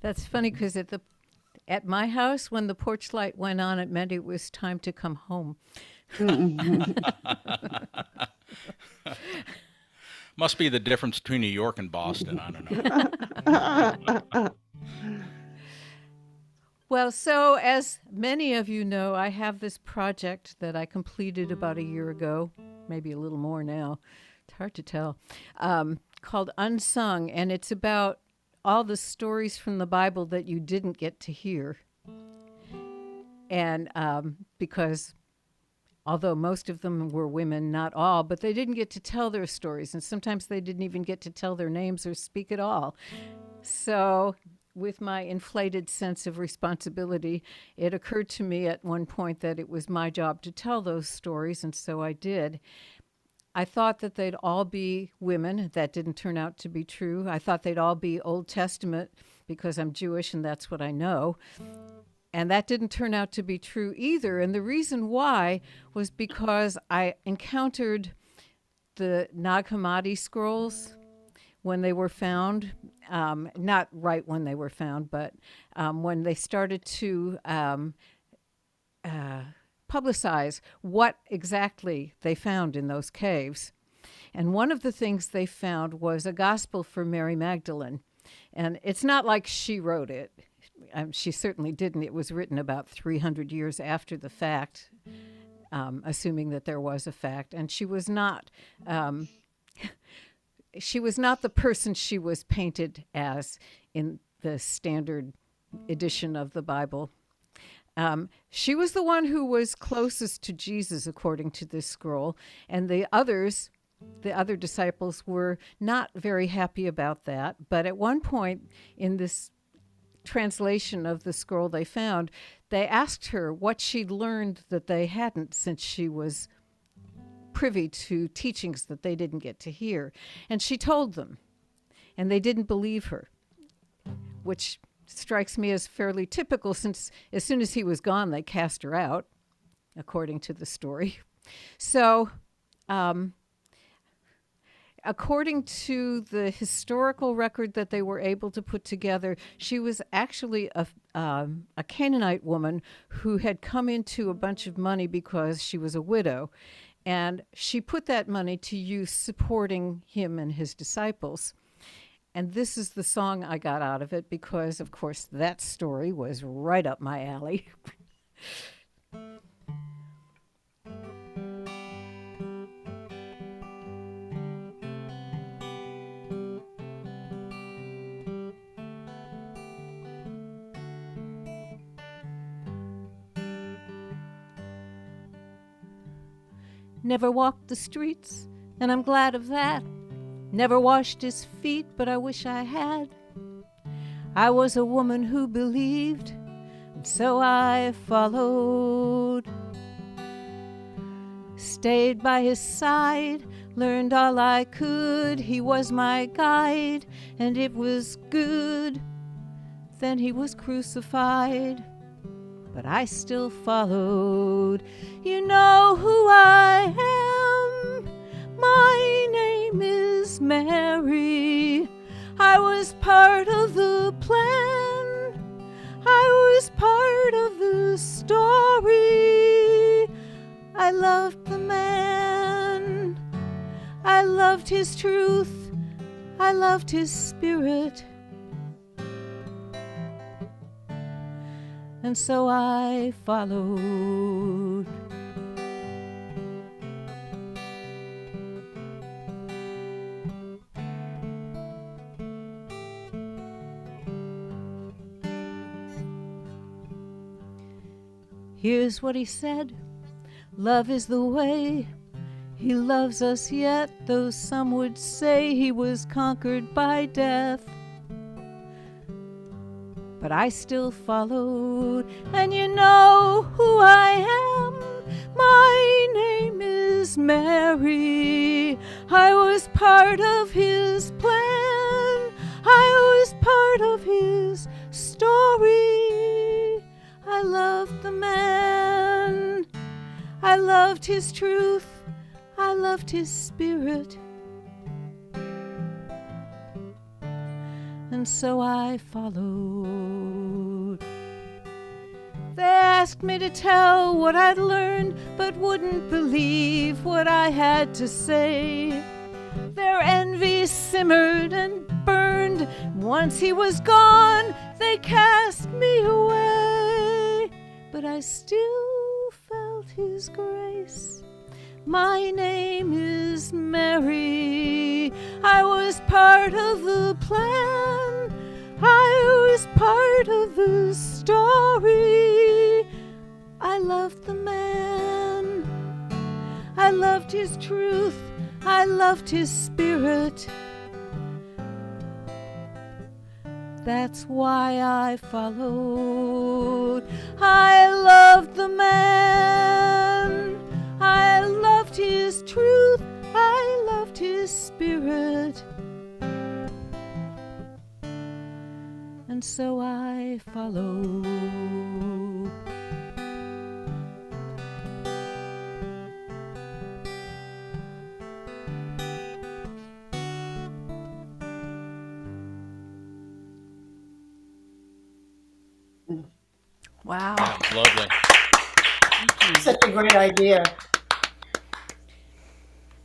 That's funny because at my house, when the porch light went on, it meant it was time to come home. Must be the difference between New York and Boston. I don't know. Well, so as many of you know, I have this project that I completed about a year ago, maybe a little more now. It's hard to tell, called Unsung, and it's about all the stories from the Bible that you didn't get to hear. And because although most of them were women, not all, but they didn't get to tell their stories, and sometimes they didn't even get to tell their names or speak at all. So with my inflated sense of responsibility, it occurred to me at one point that it was my job to tell those stories, and so I did. I thought that they'd all be women. That didn't turn out to be true. I thought they'd all be Old Testament because I'm Jewish and that's what I know. And that didn't turn out to be true either. And the reason why was because I encountered the Nag Hammadi scrolls, when they were found. Not right when they were found, but when they started to publicize what exactly they found in those caves. And one of the things they found was a gospel for Mary Magdalene. And it's not like she wrote it. She certainly didn't. It was written about 300 years after the fact, assuming that there was a fact. And she was not the person she was painted as in the standard edition of the Bible. She was the one who was closest to Jesus, according to this scroll, and the other disciples were not very happy about that. But at one point in this translation of the scroll they found, they asked her what she'd learned that they hadn't, since she was privy to teachings that they didn't get to hear. And she told them, and they didn't believe her, which strikes me as fairly typical, since as soon as he was gone, they cast her out, according to the story. So, according to the historical record that they were able to put together, she was actually a Canaanite woman who had come into a bunch of money because she was a widow. And she put that money to use supporting him and his disciples. And this is the song I got out of it because, of course, that story was right up my alley. Never walked the streets, and I'm glad of that. Never washed his feet, but I wish I had. I was a woman who believed, and so I followed. Stayed by his side, learned all I could. He was my guide, and it was good. Then he was crucified, but I still followed. You know who I am. My name is Mary. I was part of the plan. I was part of the story. I loved the man. I loved his truth. I loved his spirit. And so I followed. Here's what he said: love is the way. He loves us yet, though some would say he was conquered by death. But I still followed, and you know who I am. My name is Mary. I was part of his plan. I was part of his story. I loved the man. I loved his truth. I loved his spirit. And so I followed. They asked me to tell what I'd learned, but wouldn't believe what I had to say. Their envy simmered and burned. Once he was gone, they cast me away. But I still felt his grace. My name is Mary. I was part of the plan. I was part of the story. I loved the man. I loved his truth. I loved his spirit. That's why I followed. I loved the man. I loved his truth. I loved his spirit. And so I followed. Wow. Yeah, it was lovely. Such a great idea.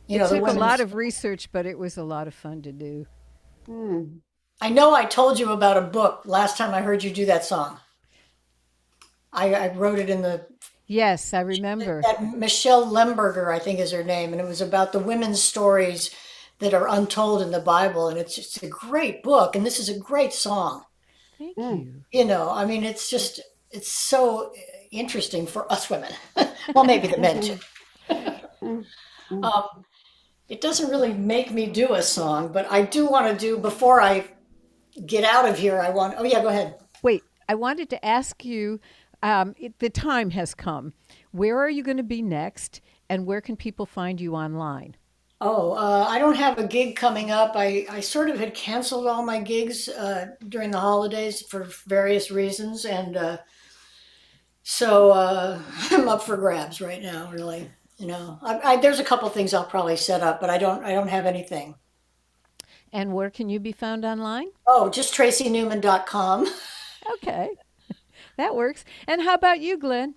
You It know, the took a lot women's. of research, but it was a lot of fun to do. Hmm. I know I told you about a book last time I heard you do that song. I wrote it in the Yes, I remember. that Michelle Lemberger, I think is her name, and it was about the women's stories that are untold in the Bible, and it's just a great book, and this is a great song. Thank Mm. you. You know, I mean, it's so interesting for us women. Well, maybe the men too. Mm. Mm. Um, it doesn't really make me do a song, but I do want to do before I get out of here. I want. Oh yeah, go ahead. Wait, I wanted to ask you the time has come. Where are you going to be next? And where can people find you online? Oh, I don't have a gig coming up. I sort of had canceled all my gigs during the holidays for various reasons, and so I'm up for grabs right now. Really, you know, there's a couple things I'll probably set up, but I don't have anything. And where can you be found online? Oh, just tracynewman.com. Okay, that works. And how about you, Glenn?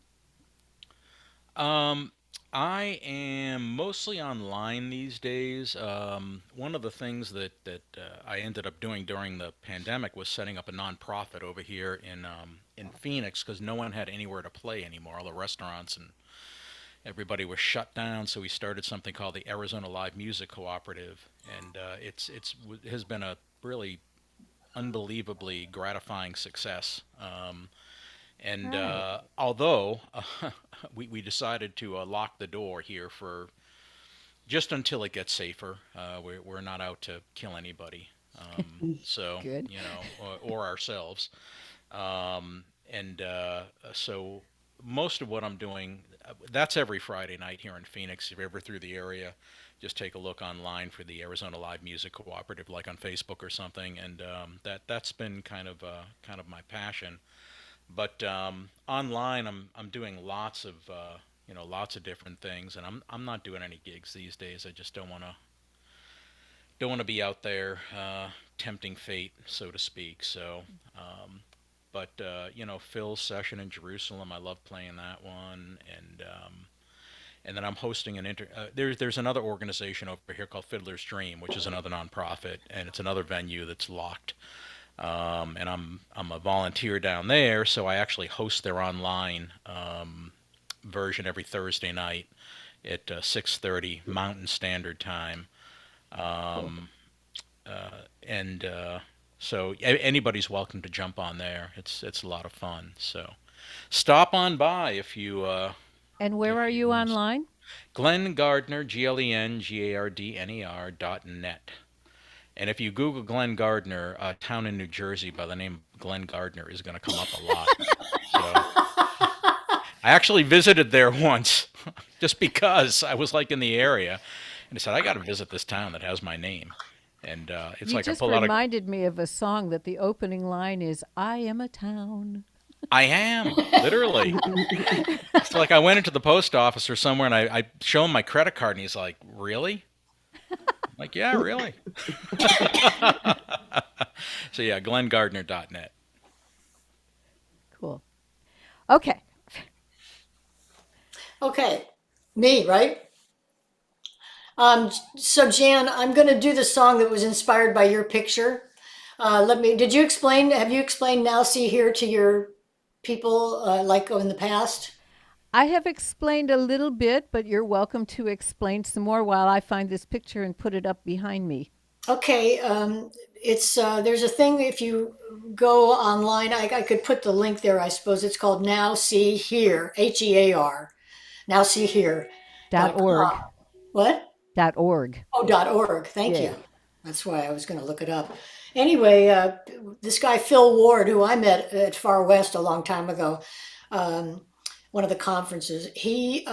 Um, I am mostly online these days. One of the things that I ended up doing during the pandemic was setting up a nonprofit over here in Phoenix because no one had anywhere to play anymore. All the restaurants and everybody was shut down, so we started something called the Arizona Live Music Cooperative, and it has been a really unbelievably gratifying success. And Right. although we decided to lock the door here for just until it gets safer, we're not out to kill anybody. So, Good. you know, or ourselves. And so most of what I'm doing, that's every Friday night here in Phoenix. If you're ever through the area, just take a look online for the Arizona Live Music Cooperative, like on Facebook or something. And that's been kind of my passion. But online, I'm doing lots of lots of different things, and I'm not doing any gigs these days. I just don't want to be out there tempting fate, so to speak. So, but Phil's session in Jerusalem, I love playing that one, and then I'm hosting there's another organization over here called Fiddler's Dream, which is another nonprofit, and it's another venue that's locked. And I'm a volunteer down there, so I actually host their online version every Thursday night at 6:30 Mountain Standard Time. Um, and so anybody's welcome to jump on there. It's a lot of fun. So stop on by And where are if you you online? Glen Gardner, GlenGardner.net. And if you Google Glen Gardner, a town in New Jersey by the name of Glen Gardner is going to come up a lot. So I actually visited there once just because I was like in the area, and I said I got to visit this town that has my name. And it's You like I just pull out a reminded me of a song that the opening line is "I am a town." I am literally. It's like I went into the post office or somewhere, and I show him my credit card, and he's like, "Really?" I'm like, "Yeah, really." So yeah, GlenGardner.net. Cool. Okay. Okay, me, right? So Jan, I'm going to do the song that was inspired by your picture. Have you explained Now See Here to your people like in the past? I have explained a little bit, but you're welcome to explain some more while I find this picture and put it up behind me. Okay, there's a thing if you go online, I could put the link there, I suppose. It's called Now See Here, HEAR, Now See Here Dot dot .org. com. What? .org. Oh, .org. Thank Yeah. you. That's why I was going to look it up. Anyway, this guy Phil Ward, who I met at Far West a long time ago, um, one of the conferences, he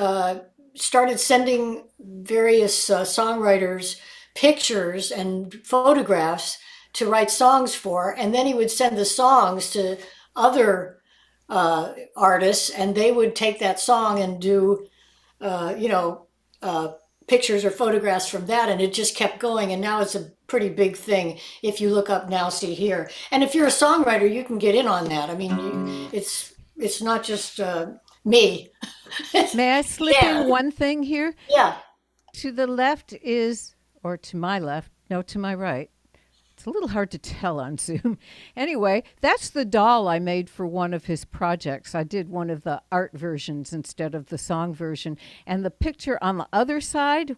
started sending various songwriters pictures and photographs to write songs for, and then he would send the songs to other artists, and they would take that song and do, uh, you know, uh, pictures or photographs from that, and it just kept going. And now it's a pretty big thing if you look up Now See Here. And if you're a songwriter, you can get in on that. I mean, it's not just me. May I slip Yeah. in one thing here? Yeah. To the left is, or to my left, no, to my right. It's a little hard to tell on Zoom. Anyway, that's the doll I made for one of his projects. I did one of the art versions instead of the song version. And the picture on the other side,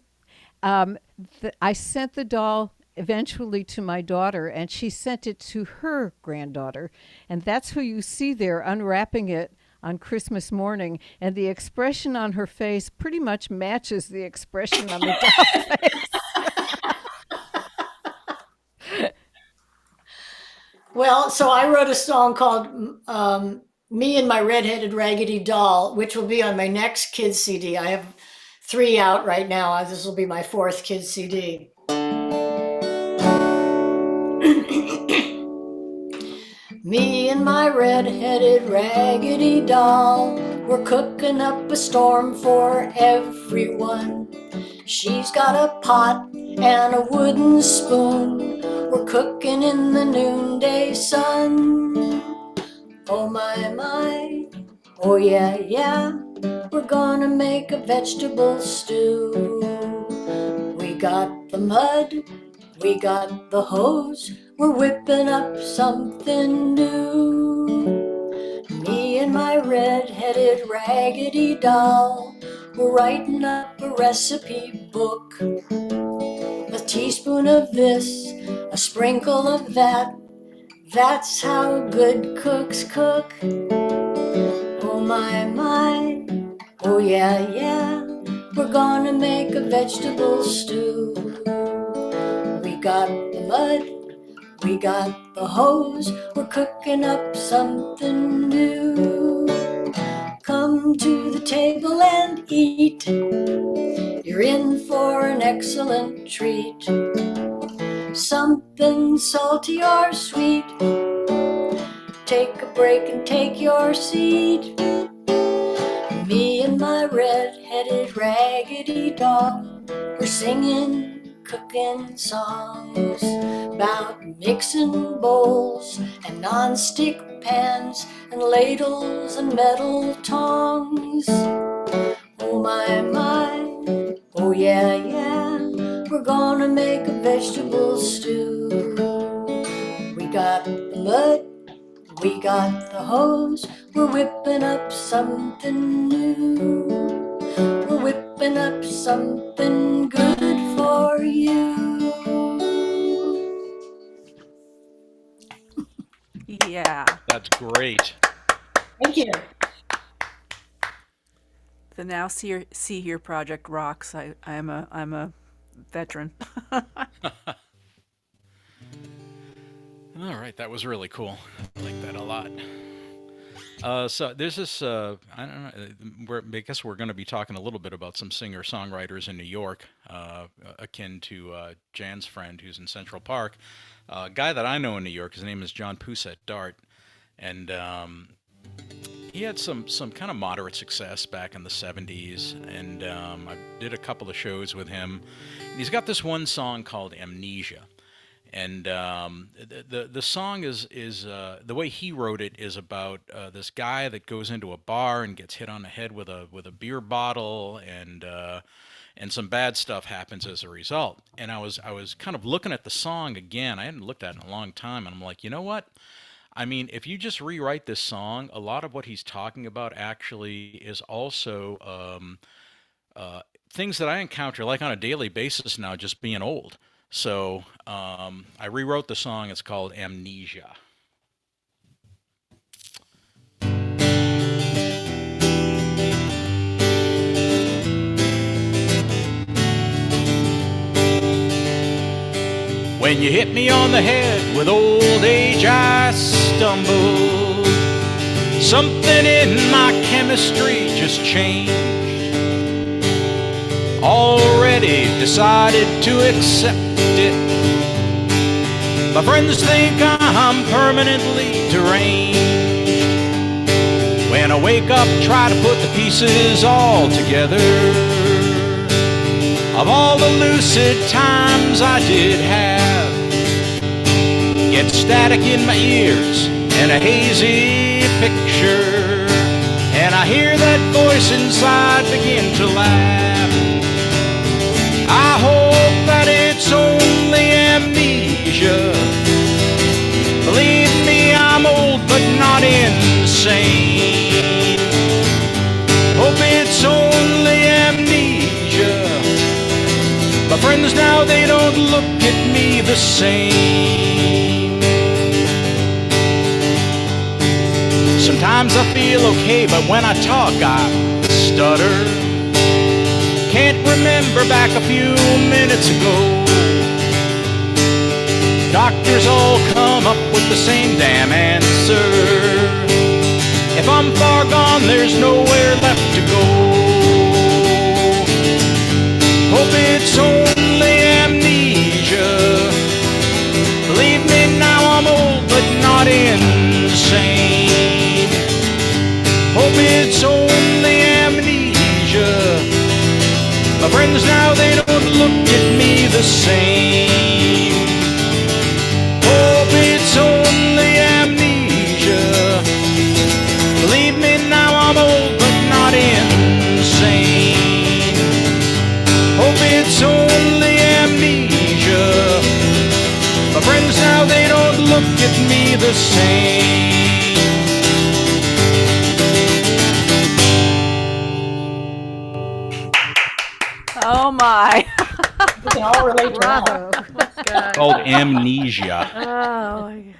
I sent the doll eventually to my daughter, and she sent it to her granddaughter. And that's who you see there unwrapping it on Christmas morning. And the expression on her face pretty much matches the expression on the doll's face. Well, so I wrote a song called Me and My Red-Headed Raggedy Doll, which will be on my next kids CD. I have 3 out right now. This will be my 4th kids CD. Me and my red-headed raggedy doll, we're cooking up a storm for everyone. She's got a pot and a wooden spoon. We're cooking in the noonday sun. Oh my, oh yeah, we're gonna make a vegetable stew. We got the mud, we got the hose, we're whipping up something new. Me and my red-headed raggedy doll, we're writing up a recipe book. A teaspoon of this, a sprinkle of that, that's how good cooks cook. Oh my, oh yeah, we're gonna make a vegetable stew. We got the mud, we got the hose, we're cooking up something new. Come to the table and eat, you're in for an excellent treat. Something salty or sweet, take a break and take your seat. Me and my red-headed raggedy doll, we're singing, cooking songs about mixing bowls and non-stick pans and ladles and metal tongs. Oh my, oh yeah, we're gonna make a vegetable stew. We got the mud, we got the hose, we're whipping up something new. We're whipping up something good for you. Yeah. That's great. Thank you. The Now See Here project rocks. I'm a veteran. All right, that was really cool. I like that a lot. So there's this, I don't know, I guess we're going to be talking a little bit about some singer-songwriters in New York, akin to Jan's friend who's in Central Park. A guy that I know in New York, his name is John Pusat Dart, and he had some kind of moderate success back in the 70s, and I did a couple of shows with him. And he's got this one song called Amnesia. And the song is the way he wrote it is about this guy that goes into a bar and gets hit on the head with a beer bottle, and some bad stuff happens as a result. And I was kind of looking at the song again. I hadn't looked at it in a long time, and I'm like, you know what? I mean, if you just rewrite this song, a lot of what he's talking about actually is also things that I encounter like on a daily basis now, just being old. So I rewrote the song. It's called Amnesia. When you hit me on the head with old age, I stumbled. Something in my chemistry just changed. Already decided to accept it. My friends think I'm permanently deranged. When I wake up, try to put the pieces all together of all the lucid times I did have. Get static in my ears and a hazy picture that voice inside begin to laugh. I hope that it's only amnesia. Believe me, I'm old but not insane. Hope it's only amnesia. My friends now, they don't look at me the same. Sometimes I feel okay, but when I talk I stutter. Can't remember back a few minutes ago. Doctors all come up with the same damn answer. If I'm far gone, there's nowhere left to go. Hope it's only amnesia. Believe me, now I'm old but not insane. Hope it's only amnesia. My friends now, they don't look at me the same. Hope it's only amnesia. Believe me, now I'm old but not insane. Hope it's only amnesia. My friends now, they don't look at me the same. Oh my. We can all relate to that. Bravo. God. Called amnesia. Oh my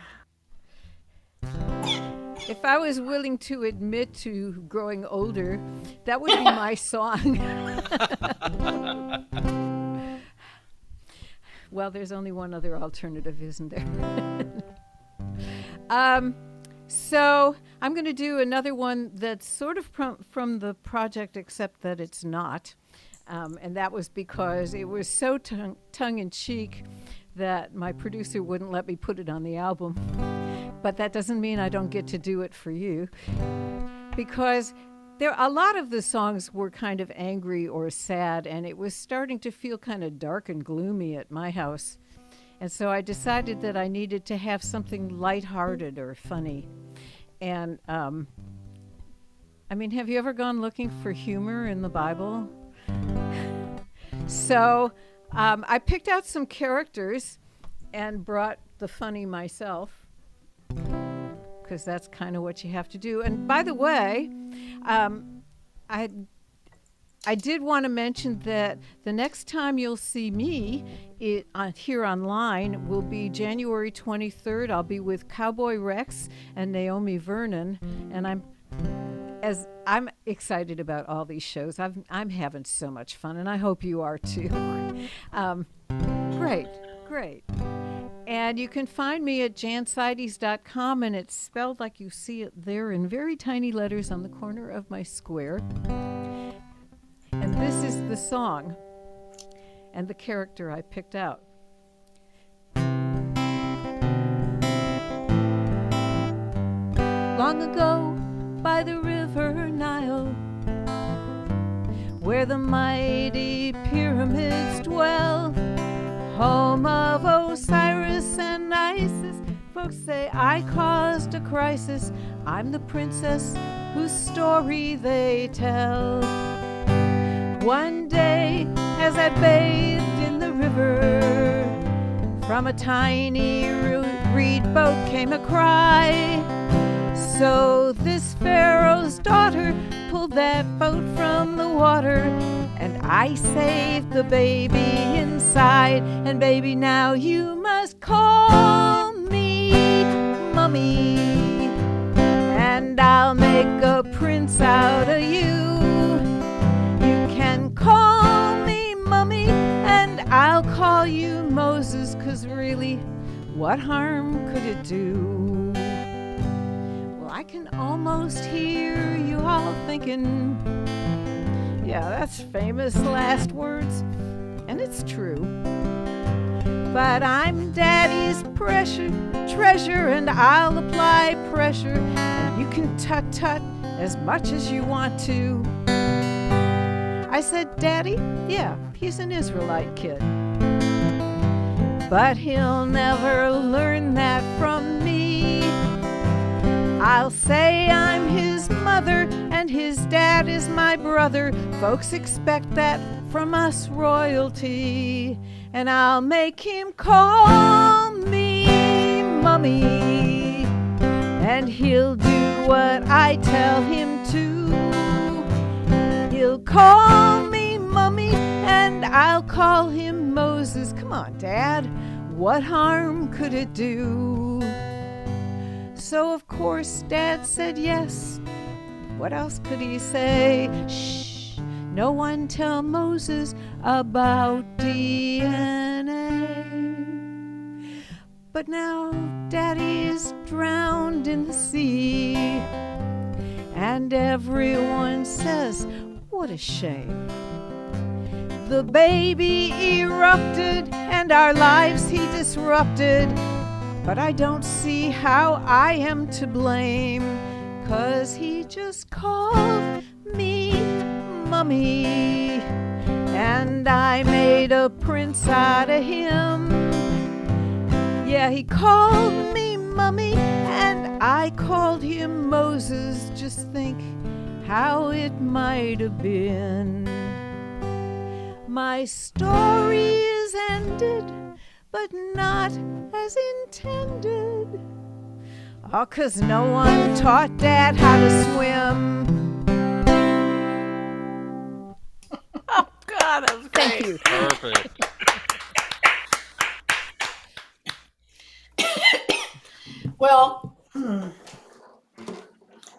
God. If I was willing to admit to growing older, that would be my song. Well, there's only one other alternative, isn't there? So I'm going to do another one that's sort of from the project, except that it's not. And that was because it was so tongue-in-cheek that my producer wouldn't let me put it on the album. But that doesn't mean I don't get to do it for you. Because a lot of the songs were kind of angry or sad, and it was starting to feel kind of dark and gloomy at my house. And so I decided that I needed to have something lighthearted or funny. And, I mean, have you ever gone looking for humor in the Bible? So I picked out some characters and brought the funny myself, because that's kind of what you have to do. And by the way, I did want to mention that the next time you'll see me here online will be January 23rd. I'll be with Cowboy Rex and Naomi Vernon, and I'm excited about all these shows. I'm having so much fun, and I hope you are too. Great. And you can find me at janseides.com, and it's spelled like you see it there in very tiny letters on the corner of my square. And this is the song and the character I picked out. Long ago, by the river Nile, where the mighty pyramids dwell, home of Osiris and Isis, folks say I caused a crisis. I'm the princess whose story they tell. One day, as I bathed in the river, from a tiny reed boat came a cry. So this Pharaoh's daughter pulled that boat from the water, and I saved the baby inside. And baby, now you must call me Mummy, and I'll make a prince out of you. You can call me Mummy, and I'll call you Moses, 'cause really, what harm could it do? I can almost hear you all thinking, yeah, that's famous last words, and it's true. But I'm Daddy's treasure, and I'll apply pressure, and you can tut-tut as much as you want to. I said, Daddy, yeah, he's an Israelite kid, but he'll never learn that from me. I'll say I'm his mother, and and his dad is my brother. Folks expect that from us royalty. And I'll make him call me Mummy, and he'll do what I tell him to. He'll call me Mummy, and I'll call him Moses. Come on, Dad, what harm could it do? So of course Dad said yes. What else could he say? Shh, no one tell Moses about DNA. But now Daddy is drowned in the sea, and everyone says, what a shame. The baby erupted and our lives he disrupted, but I don't see how I am to blame, 'cause he just called me Mummy, and I made a prince out of him. Yeah, he called me Mummy, and I called him Moses. Just think how it might have been. My story is ended, but not as intended. Oh, 'cause no one taught Dad how to swim. Oh, God, that was great. Thank you. Perfect. Well,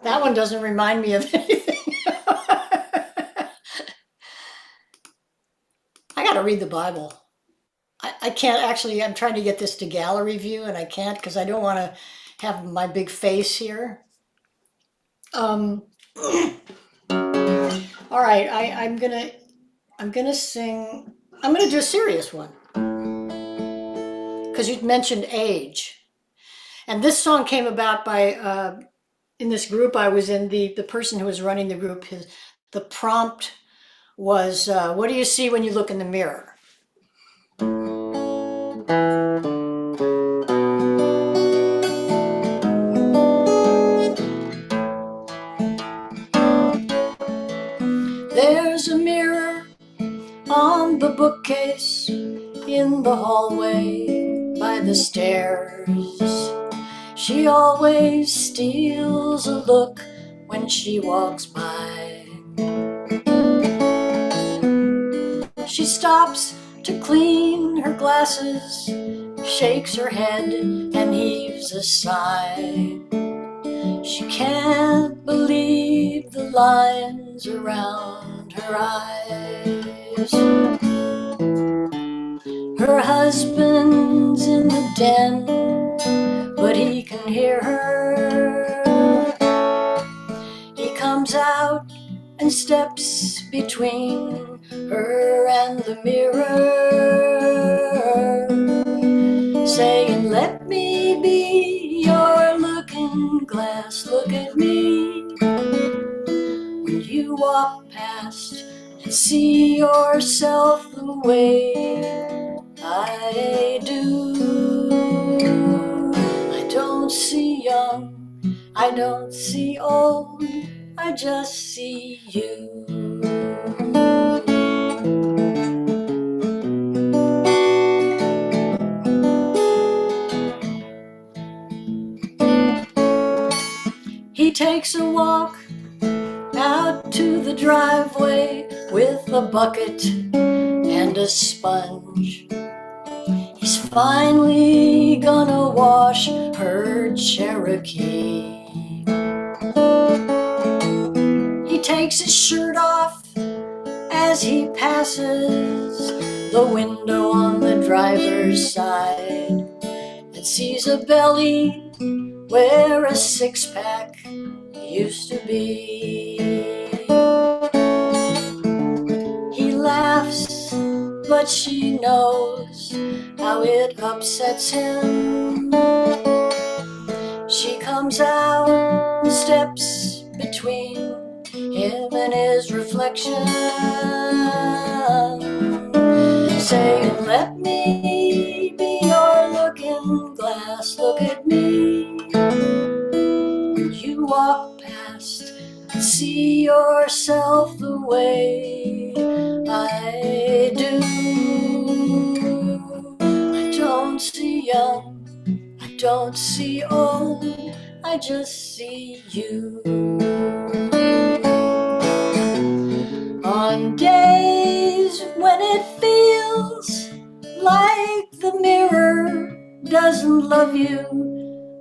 that one doesn't remind me of anything. I got to read the Bible. I can't actually, I'm trying to get this to gallery view and I can't because I don't want to have my big face here. All right, I'm gonna sing, I'm gonna do a serious one because you mentioned age. And this song came about by, in this group I was in, the person who was running the group, the prompt was, what do you see when you look in the mirror? There's a mirror on the bookcase in the hallway by the stairs. She always steals a look when she walks by. She stops to clean her glasses, shakes her head and heaves a sigh. She can't believe the lines around her eyes. Her husband's in the den, but he can hear her. He comes out and steps between her and the mirror, saying, let me be your looking glass, look at me. When you walk past and see yourself the way I do, I don't see young, I don't see old, I just see you. He takes a walk out to the driveway with a bucket and a sponge. He's finally gonna wash her Cherokee. He takes his shirt off as he passes the window on the driver's side and sees a belly where a six-pack used to be. He laughs, but she knows how it upsets him. She comes out and steps between him and his reflection, saying, let me be your looking glass, look at me. When you walk past and see yourself the way I do. I don't see young, I don't see old, I just see you. On days when it feels like the mirror doesn't love you,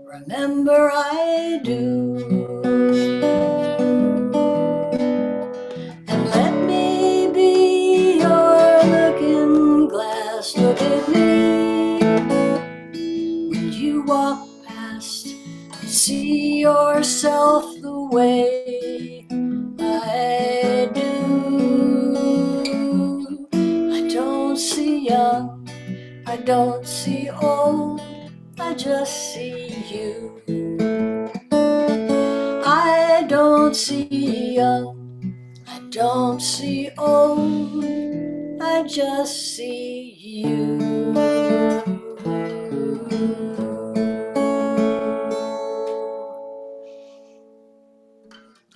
remember I do. And let me be your looking glass. Look at me when you walk past. See yourself the way I do. I don't see young, I don't see old, I just see you. I don't see young, I don't see old, I just see you.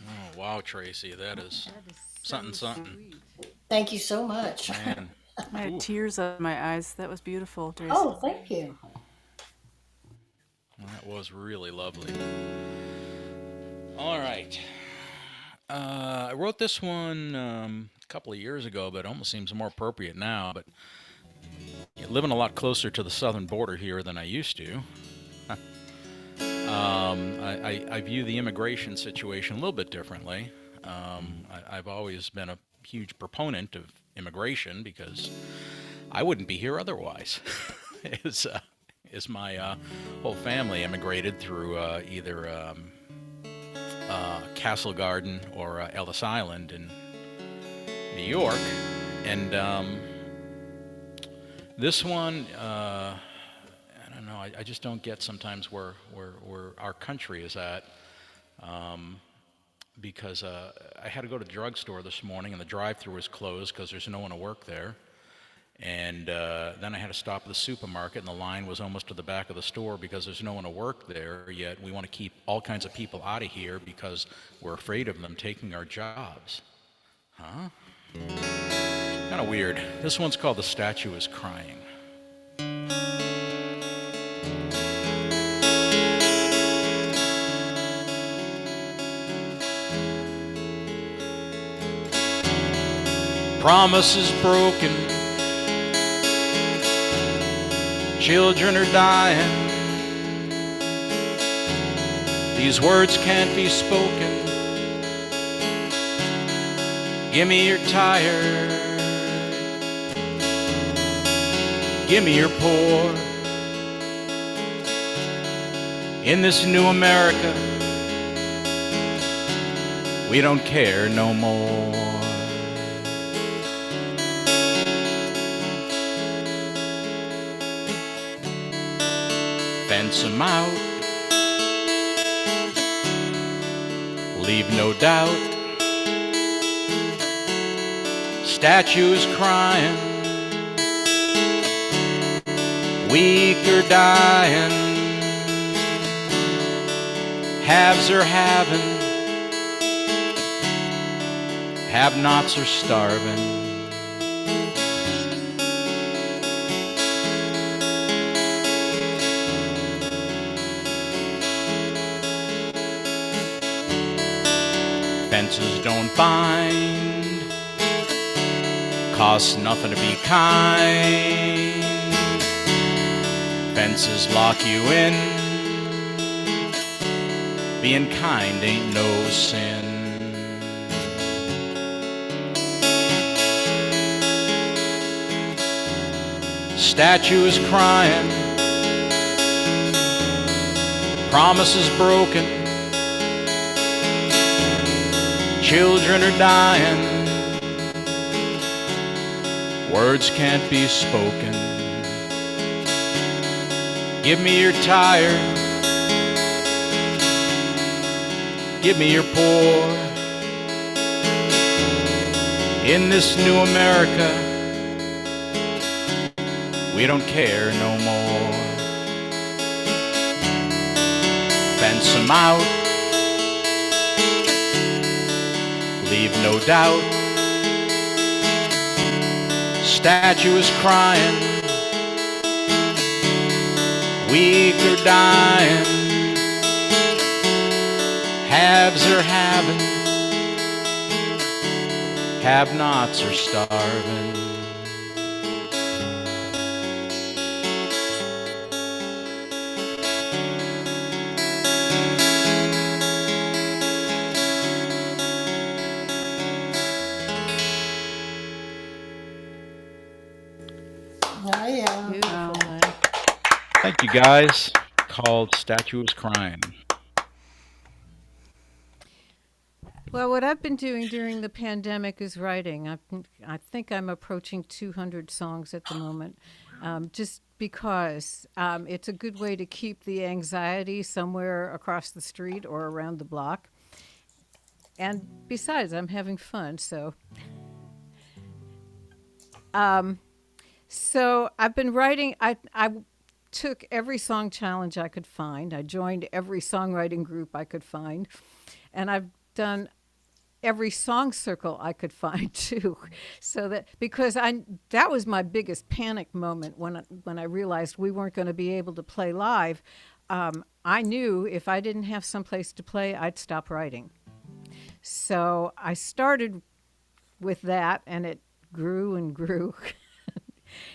Oh, wow, Tracy, that is That is something, so something. sweet. Thank you so much. Man, I had Ooh. tears in my eyes. That was beautiful, Tracy. Oh, thank you. that was really lovely. All right. I wrote this one a couple of years ago, but it almost seems more appropriate now. But living a lot closer to the southern border here than I used to, I view the immigration situation a little bit differently. I've always been a huge proponent of immigration because I wouldn't be here otherwise. As my whole family immigrated through either Castle Garden or Ellis Island in New York, and this one, I don't know. I just don't get sometimes where our country is at, because I had to go to the drugstore this morning, and the drive-thru was closed because there's no one to work there. And then I had to stop at the supermarket, and the line was almost to the back of the store because there's no one to work there, yet we want to keep all kinds of people out of here because we're afraid of them taking our jobs. Huh? Kind of weird. This one's called The Statue is Crying. Promises broken, children are dying, these words can't be spoken. Give me your tired, give me your poor. In this new America, we don't care no more. Fence 'em out, leave no doubt. Statue is crying, weak or dying, haves are having, have-nots are starving. Fences don't bind, costs nothing to be kind. Fences lock you in, being kind ain't no sin. Statue is crying, promises broken, children are dying, words can't be spoken. Give me your tired, give me your poor. In this new America, we don't care no more. Fence 'em out, leave no doubt. Statue is crying, weak or dying, haves are having, have-nots are starving. Oh, yeah. Beautiful. Thank you, guys. Called Statue is Crying. Well, what I've been doing during the pandemic is writing. I think I'm approaching 200 songs at the moment, just because it's a good way to keep the anxiety somewhere across the street or around the block. And besides, I'm having fun, so. So I've been writing. I took every song challenge I could find. I joined every songwriting group I could find, and I've done every song circle I could find too. So that because that was my biggest panic moment when I realized we weren't going to be able to play live. I knew if I didn't have someplace to play, I'd stop writing. So I started with that, and it grew and grew.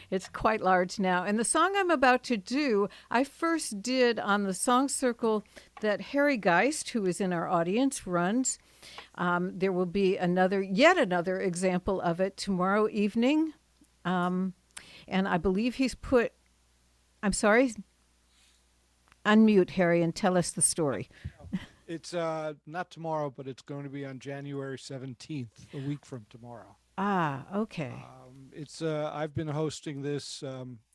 It's quite large now. And the song I'm about to do, I first did on the song circle that Harry Geist, who is in our audience, runs. There will be yet another example of it tomorrow evening. And I believe he's put, I'm sorry, unmute, Harry, and tell us the story. It's not tomorrow, but it's going to be on January 17th, a week from tomorrow. Ah, okay. I've been hosting this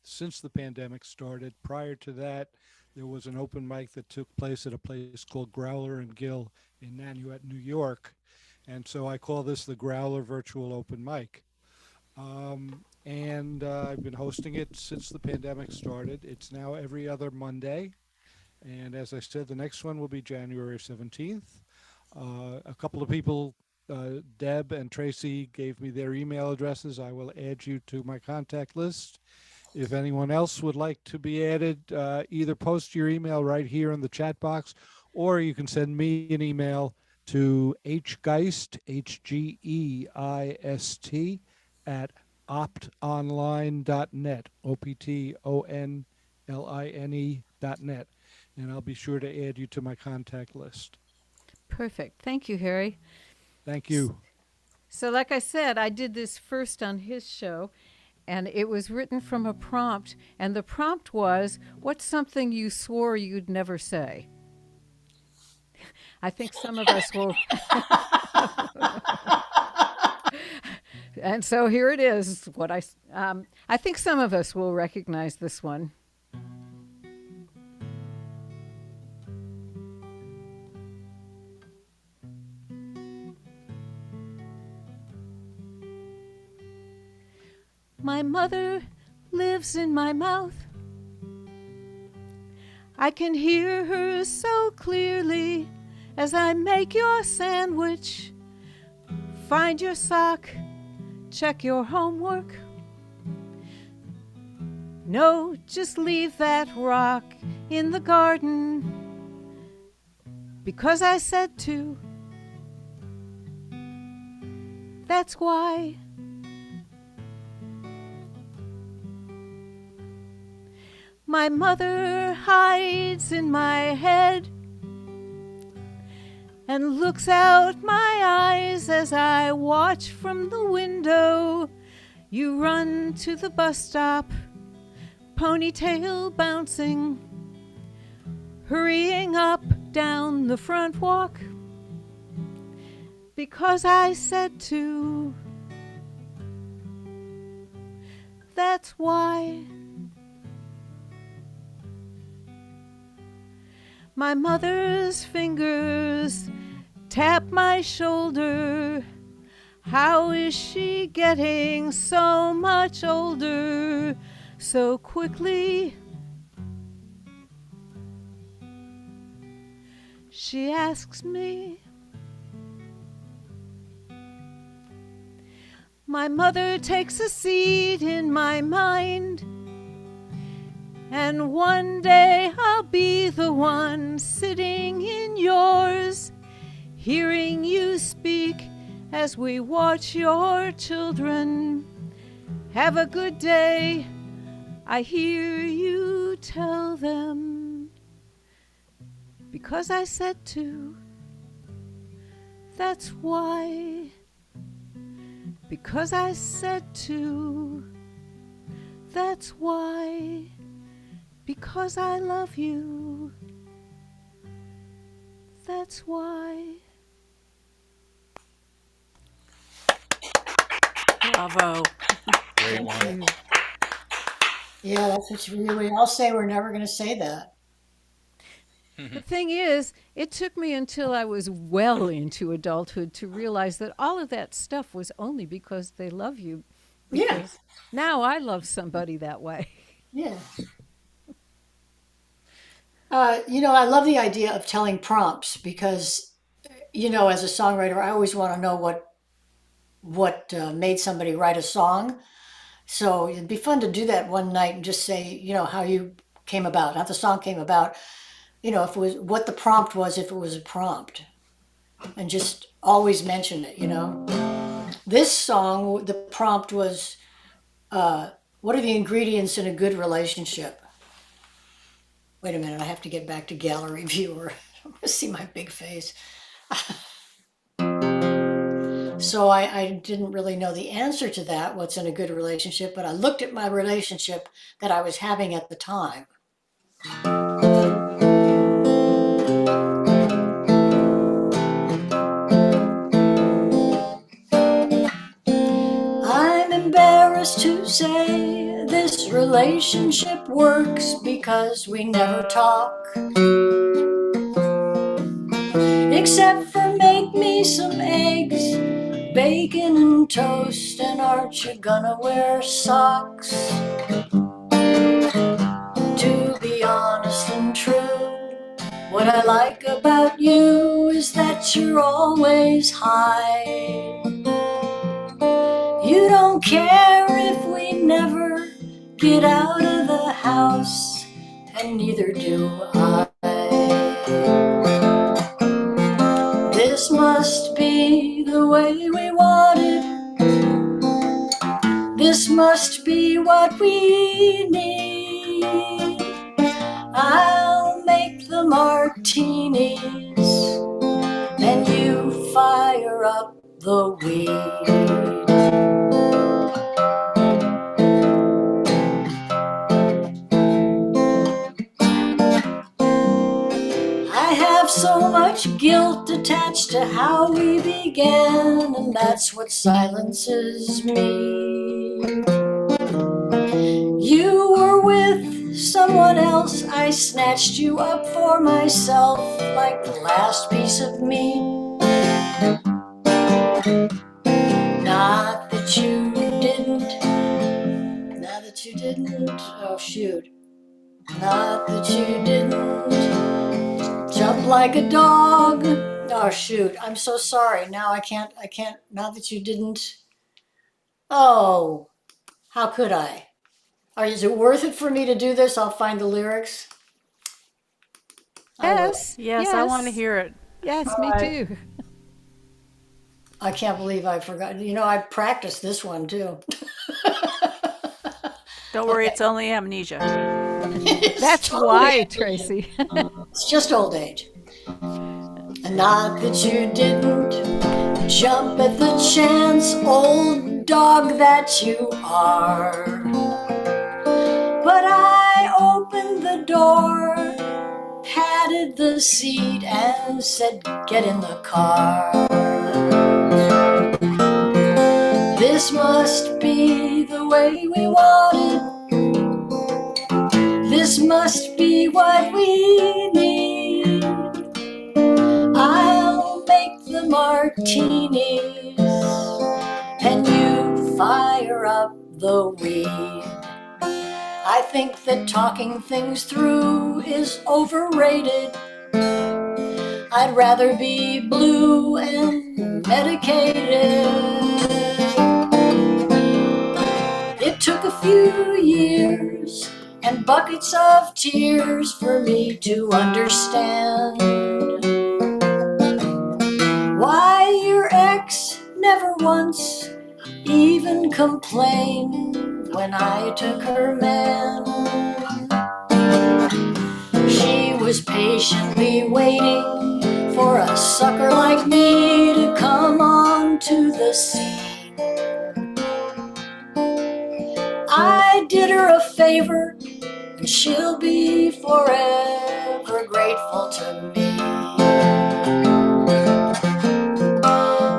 since the pandemic started. Prior to that, there was an open mic that took place at a place called Growler and Gill in Nanuet, New York. And so I call this the Growler Virtual Open Mic. I've been hosting it since the pandemic started. It's now every other Monday. And as I said, the next one will be January 17th. A couple of people, Deb and Tracy, gave me their email addresses. I will add you to my contact list. If anyone else would like to be added, either post your email right here in the chat box, or you can send me an email to hgeist, HGEIST, at optonline.net, OPTONLINE.net. And I'll be sure to add you to my contact list. Perfect. Thank you, Harry. Thank you. So like I said, I did this first on his show, and it was written from a prompt, and the prompt was, what's something you swore you'd never say? I think some of us will... And so here it is, I think some of us will recognize this one. My mother lives in my mouth. I can hear her so clearly as I make your sandwich, find your sock, check your homework. No, just leave that rock in the garden because I said to. That's why. My mother hides in my head and looks out my eyes as I watch from the window. You run to the bus stop, ponytail bouncing, hurrying up down the front walk because I said to. That's why. My mother's fingers tap my shoulder. How is she getting so much older so quickly? She asks me. My mother takes a seat in my mind, and one day I'll be the one sitting in yours, hearing you speak as we watch your children. Have a good day, I hear you tell them. Because I said to, that's why. Because I said to, that's why. Because I love you, that's why. Bravo. Great one. Yeah, that's what we all say. We're never going to say that. The thing is, it took me until I was well into adulthood to realize that all of that stuff was only because they love you. Yeah. Because now I love somebody that way. Yeah. I love the idea of telling prompts because, as a songwriter, I always want to know what made somebody write a song. So it'd be fun to do that one night and just say, how you came about, how the song came about, if it was what the prompt was, if it was a prompt, and just always mention it. This song, the prompt was, what are the ingredients in a good relationship? Wait a minute, I have to get back to gallery viewer. I want to see my big face. So I didn't really know the answer to that, what's in a good relationship, but I looked at my relationship that I was having at the time. I'm embarrassed to say this relationship works because we never talk. Except for make me some eggs, bacon and toast, and aren't you gonna wear socks? To be honest and true, what I like about you is that you're always high. You don't care if we never get out of the house, and neither do I. This must be the way we want it. This must be what we need. I'll make the martinis, and you fire up the weed. I have so much guilt attached to how we began, and that's what silences me. You were with someone else, I snatched you up for myself like the last piece of me. Not that you didn't, oh shoot. Not that you didn't jump like a dog. Oh shoot, I'm so sorry. Now I can't, not that you didn't. Oh, how could I? Is it worth it for me to do this? I'll find the lyrics. Yes. Yes, I want to hear it. Yes, All me right. too. I can't believe I forgot. I practiced this one too. Don't worry, it's only amnesia. That's why, Tracy. It's just old age. And not that you didn't jump at the chance, old dog that you are. But I opened the door, patted the seat, and said, get in the car. This must be the way we want it. This must be what we need. I'll make the martinis, and you fire up the weed. I think that talking things through is overrated. I'd rather be blue and medicated. took a few years and buckets of tears for me to understand why your ex never once even complained when I took her man. She was patiently waiting for a sucker like me to come onto the scene. I did her a favor, and she'll be forever grateful to me.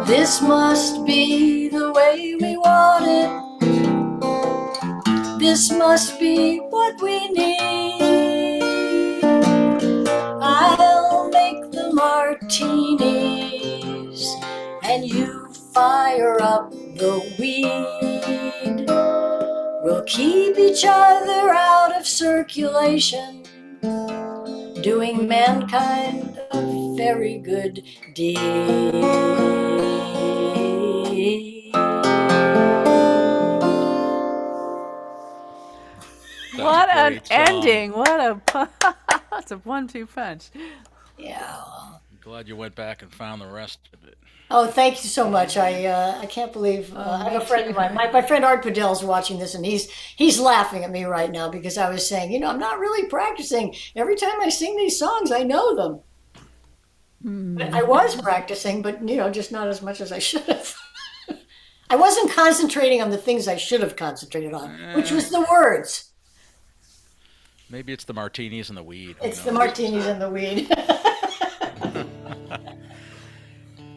This must be the way we want it. This must be what we need. I'll make the martinis, and you fire up the weed. We'll keep each other out of circulation, doing mankind a very good deed. That's What a an great song. ending! What a that's a 1-2 punch. Yeah. I'm glad you went back and found the rest of it. Oh, thank you so much. I can't believe I have a friend of mine. My friend Art Padell's watching this, and he's laughing at me right now because I was saying, I'm not really practicing. Every time I sing these songs, I know them. But I was practicing, but just not as much as I should have. I wasn't concentrating on the things I should have concentrated on, which was the words. Maybe it's the martinis and the weed. Who It's the knows? martinis and the weed.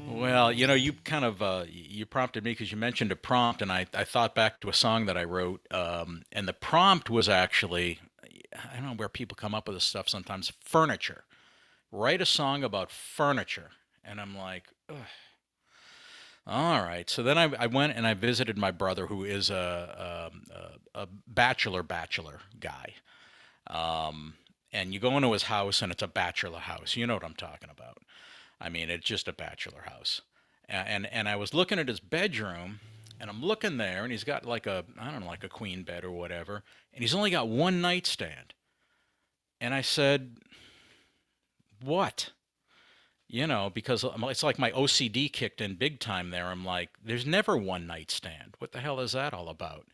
Well, you kind of you prompted me because you mentioned a prompt, and I thought back to a song that I wrote, and the prompt was actually, I don't know where people come up with this stuff sometimes, furniture. Write a song about furniture, and I'm like, ugh. All right. So then I went and I visited my brother, who is a bachelor guy. And you go into his house, and it's a bachelor house. You know what I'm talking about. I mean, it's just a bachelor house. And I was looking at his bedroom, and I'm looking there, and he's got like a queen bed or whatever, and he's only got one nightstand. And I said, what? Because it's like my OCD kicked in big time there. I'm like, there's never one nightstand. What the hell is that all about?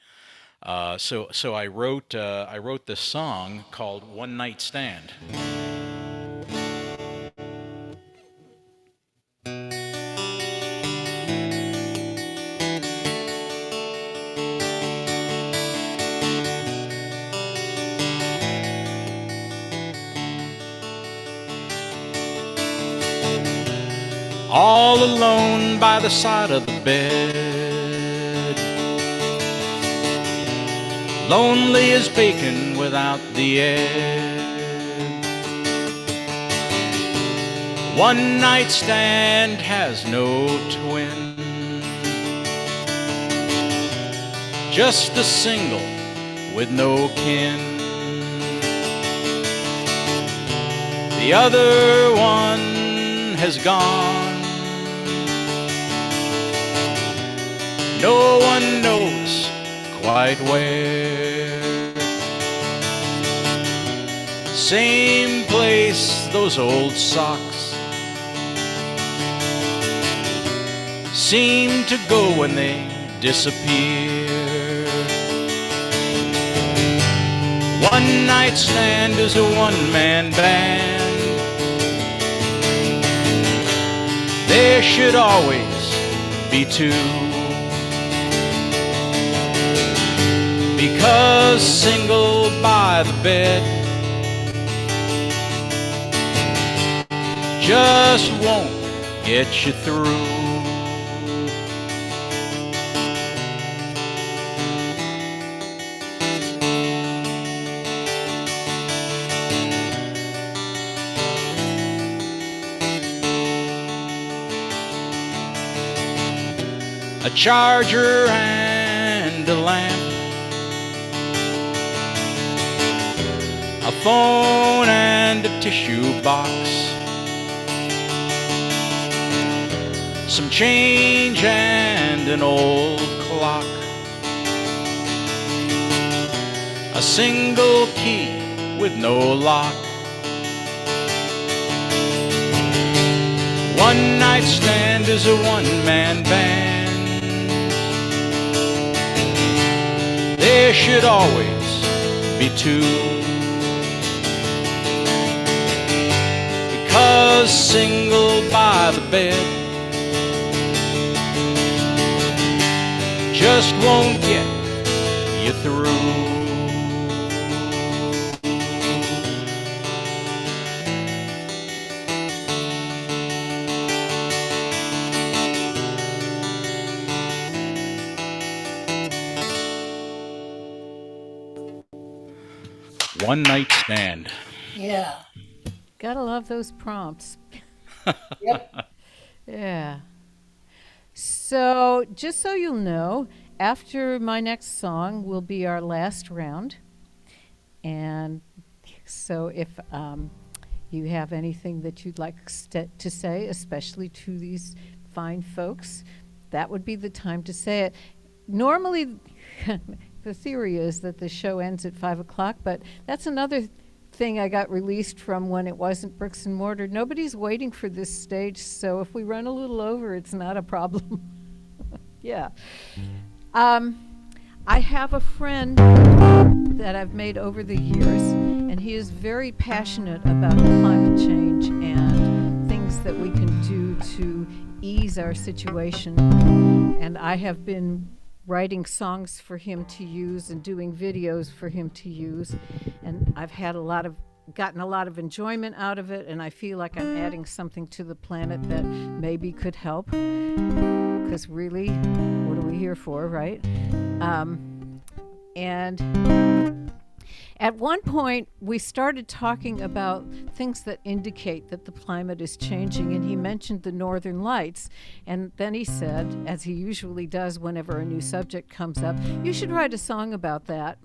So I wrote this song called One Night Stand. All alone by the side of the bed, lonely as bacon without the egg. One night stand has no twin, just a single with no kin. The other one has gone. No one knows quite where. Same place, those old socks seem to go when they disappear. One night stand is a one-man band. There should always be two, because single by the bed just won't get you through. A charger and a lamp, a phone and a tissue box, some change and an old clock. a single key with no lock. One night stand is a one-man band. There should always be two, because single by the bed just won't get you through. One night stand. Yeah. Gotta love those prompts. Yep. Yeah. So, just so you'll know, after my next song will be our last round. And so, if you have anything that you'd like to say, especially to these fine folks, that would be the time to say it. Normally, the theory is that the show ends at 5 o'clock, but that's another thing I got released from when it wasn't Bricks and Mortar. Nobody's waiting for this stage, so if we run a little over, it's not a problem. Yeah. I have a friend that I've made over the years, and he is very passionate about climate change and things that we can do to ease our situation. And I have been writing songs for him to use and doing videos for him to use, and I've had gotten a lot of enjoyment out of it, and I feel like I'm adding something to the planet that maybe could help, because really, what are we here for, right? And at one point we started talking about things that indicate that the climate is changing, and he mentioned the northern lights, and then he said, as he usually does whenever a new subject comes up, you should write a song about that.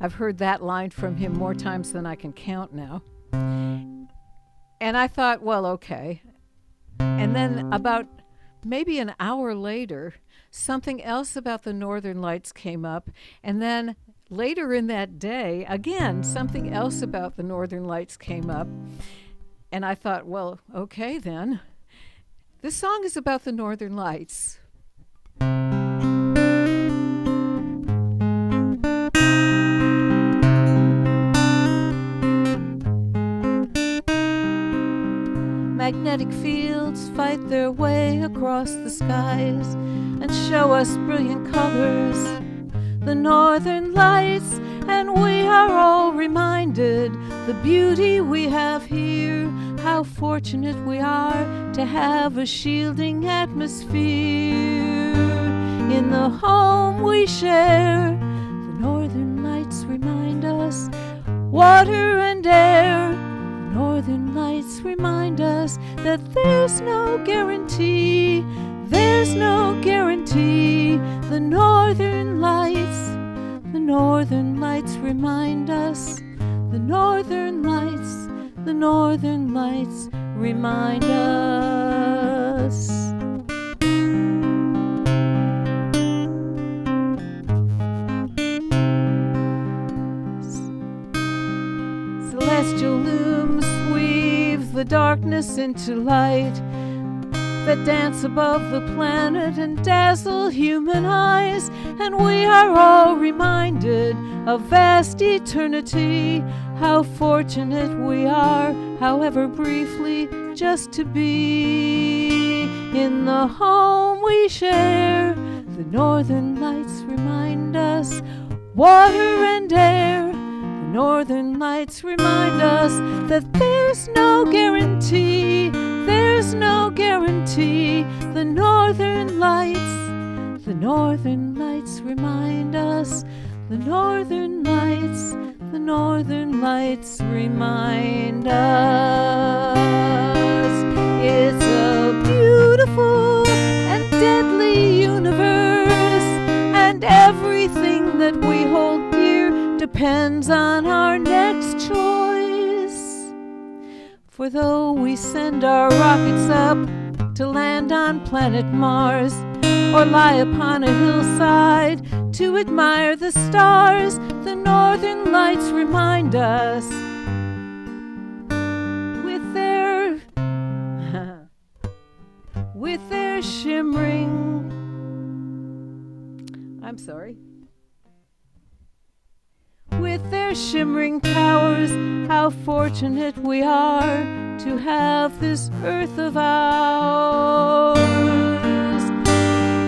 I've heard that line from him more times than I can count now. And I thought, well, okay. And then about maybe an hour later, something else about the northern lights came up, and then later in that day, again, something else about the northern lights came up, and I thought, well, okay then. This song is about the northern lights. Magnetic fields fight their way across the skies and show us brilliant colors, the northern lights, and we are all reminded the beauty we have here, how fortunate we are to have a shielding atmosphere in the home we share. The northern lights remind us water and air. The northern lights remind us that there's no guarantee. There's no guarantee. The northern lights remind us. The northern lights remind us. Celestial looms weave the darkness into light that dance above the planet and dazzle human eyes, and we are all reminded of vast eternity, how fortunate we are, however briefly, just to be in the home we share. The northern lights remind us water and air. The northern lights remind us that there's no guarantee. There's no guarantee. The northern lights remind us. The northern lights remind us. It's a beautiful and deadly universe, and everything that we hold dear depends on our next choice. For though we send our rockets up to land on planet Mars, or lie upon a hillside to admire the stars. The northern lights remind us with their with their shimmering. I'm sorry. With their shimmering towers, how fortunate we are to have this earth of ours.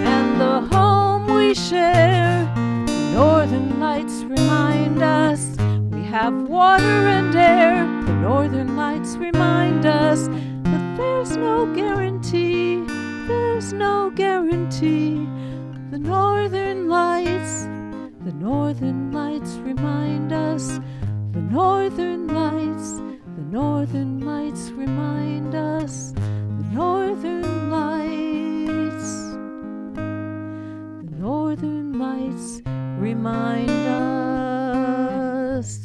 And the home we share, the northern lights remind us. We have water and air, the northern lights remind us. But there's no guarantee, there's no guarantee. The northern lights remind us. The northern lights remind us. The northern lights remind us.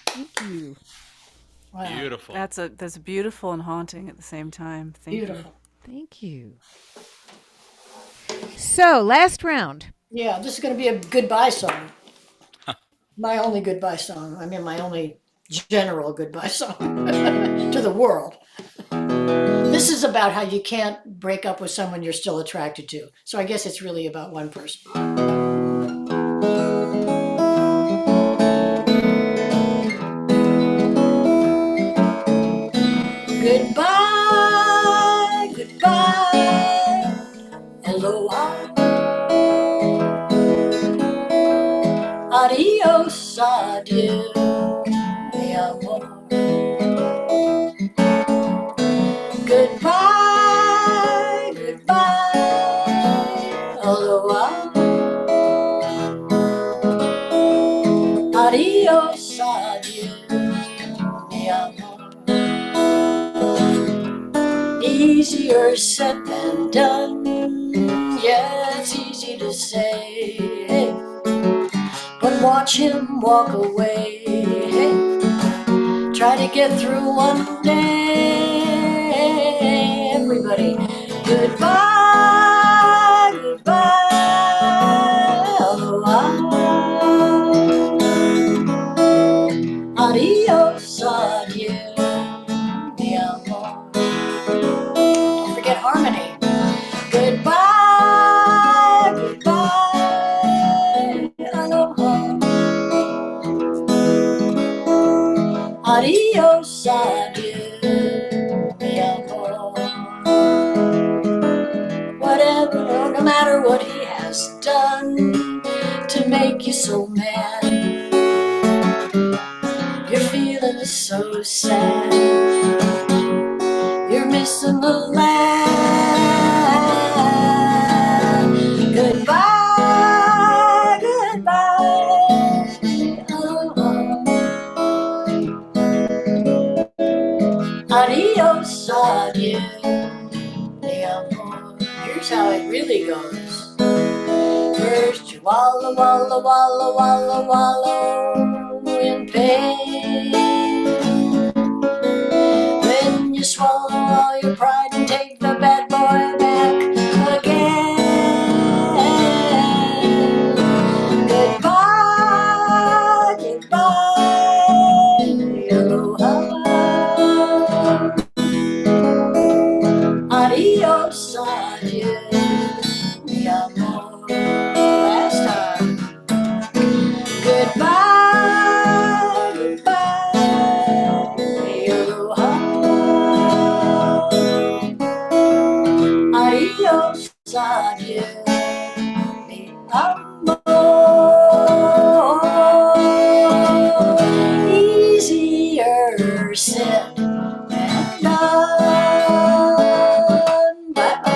Thank you. Wow. Beautiful. That's beautiful and haunting at the same time. Thank you. Beautiful. Thank you. So, last round. Yeah, this is going to be a goodbye song. My only goodbye song. I mean, my only general goodbye song to the world. This is about how you can't break up with someone you're still attracted to. So I guess it's really about one person. Goodbye, goodbye, aloha. Adios, adieu, mi amor. Goodbye, goodbye, aloha. Adios, adieu, mi amor. Easier said than done. Yeah, it's easy to say, but watch him walk away. Try to get through one day. Everybody, goodbye, goodbye, aloha. Adios, adieu, mi amor. Don't forget harmony. Goodbye, goodbye, aloha. Adios, adieu, mi amor. Whatever, no matter what he has done to make you so mad, you're feeling so sad. You're missing the land. Goodbye, goodbye, aloha. Adios, adieu, mi amor. Here's how it really goes. First you wallow, wallow, wallow, wallow, wallow in pain. Then you swallow all your pride and take the bad boy back again. Goodbye, goodbye, aloha. Adios, adieu, mi amor. Last time. Goodbye, goodbye, aloha. Adios, adieu, mi amor. Easier said than done. Bye-bye.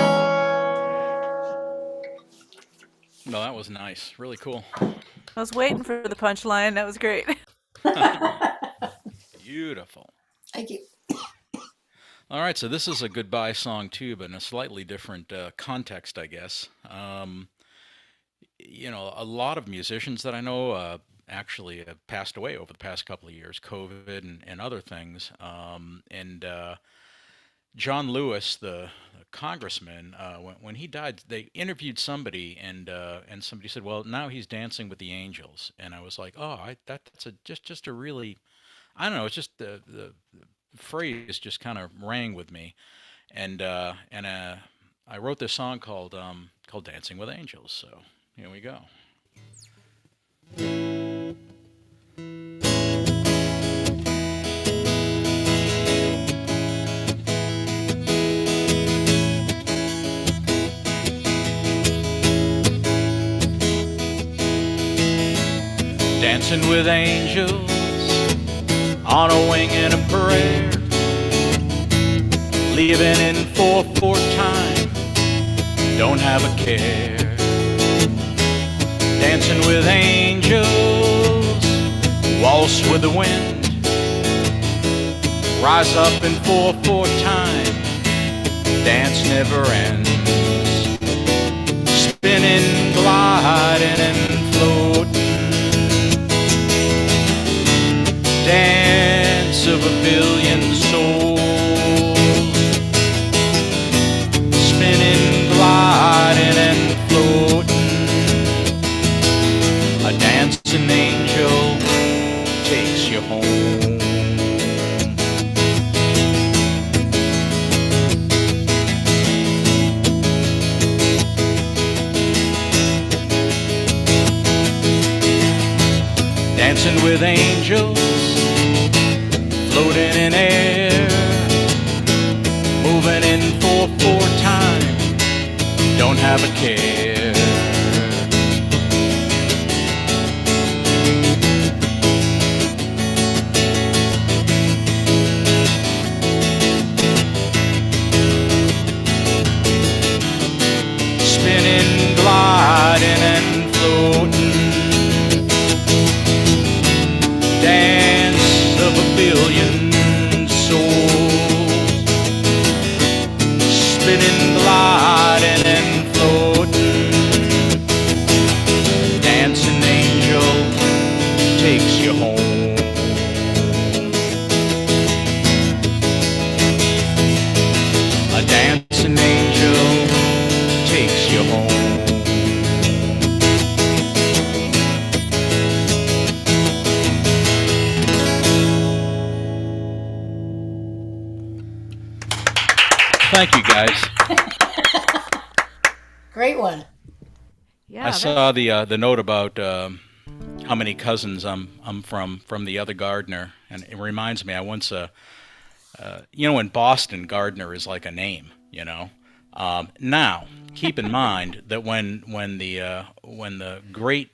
No, that was nice. Really cool. I was waiting for the punchline. That was great. Beautiful. Thank you. All right, so this is a goodbye song too, but in a slightly different context, I guess. You know, a lot of musicians that I know, actually passed away over the past couple of years, COVID and other things. John Lewis, the congressman, when he died, they interviewed somebody, and somebody said, "Well, now he's dancing with the angels." And I was like, "Oh, that's just a really, I don't know, it's just the phrase just kind of rang with me." And I wrote this song called "Dancing with Angels." So here we go. Dancing with angels on a wing and a prayer, living in 4/4 time, don't have a care. Dancing with angels, waltz with the wind, rise up in 4/4 time, dance never ends. Spinning, gliding and floating, dance of a billion souls, spinning, gliding and floating. A dancing angel takes you home. Dancing with angels, floating in air, moving in 4/4 time, don't have a care. Spinning, gliding and floating, dance of a billion souls, spinning, gliding and floating, dancing angel takes you home. A dancing angel takes you home. Thank you, guys. Great one. Yeah, I saw the note about how many cousins I'm from the other Gardner, and it reminds me. I once in Boston, Gardner is like a name. Now keep in mind that when the great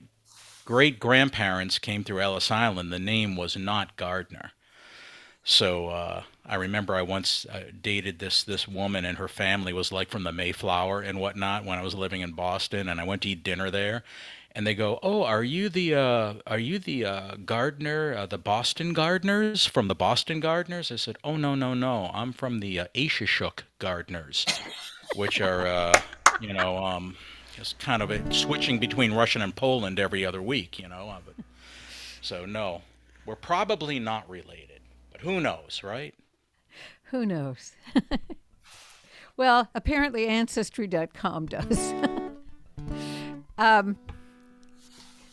grandparents came through Ellis Island, the name was not Gardner. So I remember I once dated this woman, and her family was like from the Mayflower and whatnot when I was living in Boston, and I went to eat dinner there, and they go, "Oh, are you the Gardner, the Boston Gardners from the Boston Gardners?" I said, "Oh, no, I'm from the Aishashook Gardners, which are just kind of switching between Russian and Poland every other week, So no, we're probably not related, but who knows, right?" who knows? Well, apparently Ancestry.com does.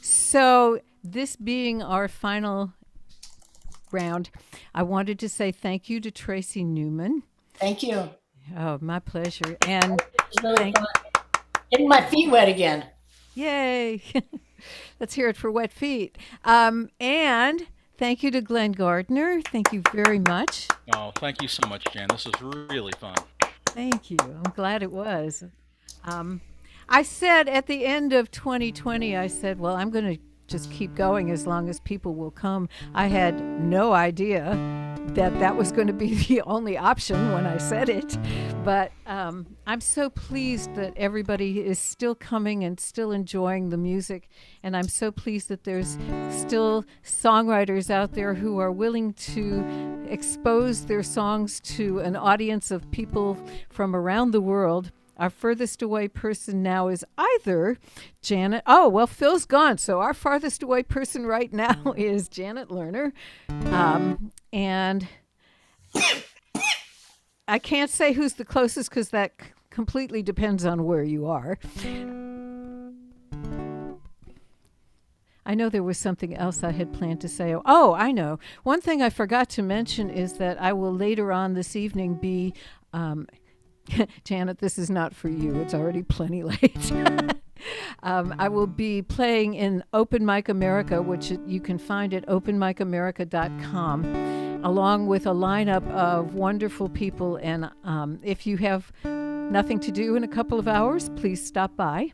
So this being our final round, I wanted to say thank you to Tracy Newman. Thank you. Oh, my pleasure. And It's really fun. Getting my feet wet again. yay! Let's hear it for wet feet. And thank you to Glen Gardner. Thank you very much. Oh, thank you so much, Jan. This is really fun. Thank you. I'm glad it was. I said at the end of 2020, I said, well, I'm going to just keep going as long as people will come. I had no idea that was going to be the only option when I said it. But I'm so pleased that everybody is still coming and still enjoying the music. And I'm so pleased that there's still songwriters out there who are willing to expose their songs to an audience of people from around the world. Our furthest away person now is either Janet. Oh, well, Phil's gone. So our farthest away person right now is Janet Lerner. And I can't say who's the closest because that completely depends on where you are. I know there was something else I had planned to say. Oh, I know. One thing I forgot to mention is that I will later on this evening be, Janet, this is not for you. It's already plenty late. I will be playing in Open Mic America, which you can find at openmicamerica.com, along with a lineup of wonderful people. And if you have nothing to do in a couple of hours, please stop by.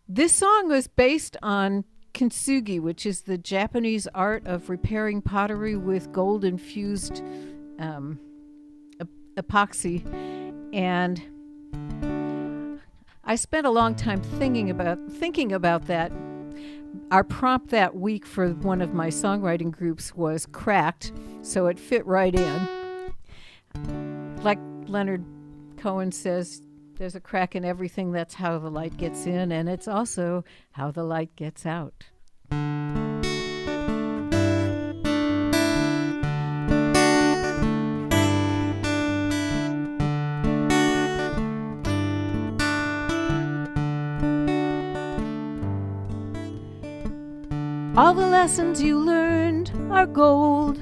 This song was based on kintsugi, which is the Japanese art of repairing pottery with gold-infused epoxy. And I spent a long time thinking about that. Our prompt that week for one of my songwriting groups was cracked, so it fit right in. Like Leonard Cohen says, there's a crack in everything. That's how the light gets in, and it's also how the light gets out. All the lessons you learned are gold.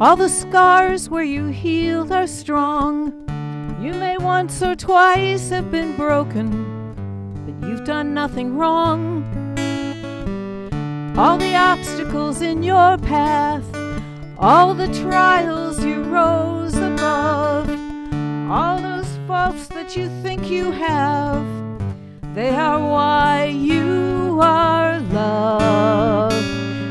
All the scars where you healed are strong. You may once or twice have been broken, but you've done nothing wrong. All the obstacles in your path, all the trials you rose above, all those faults that you think you have, they are why you are loved.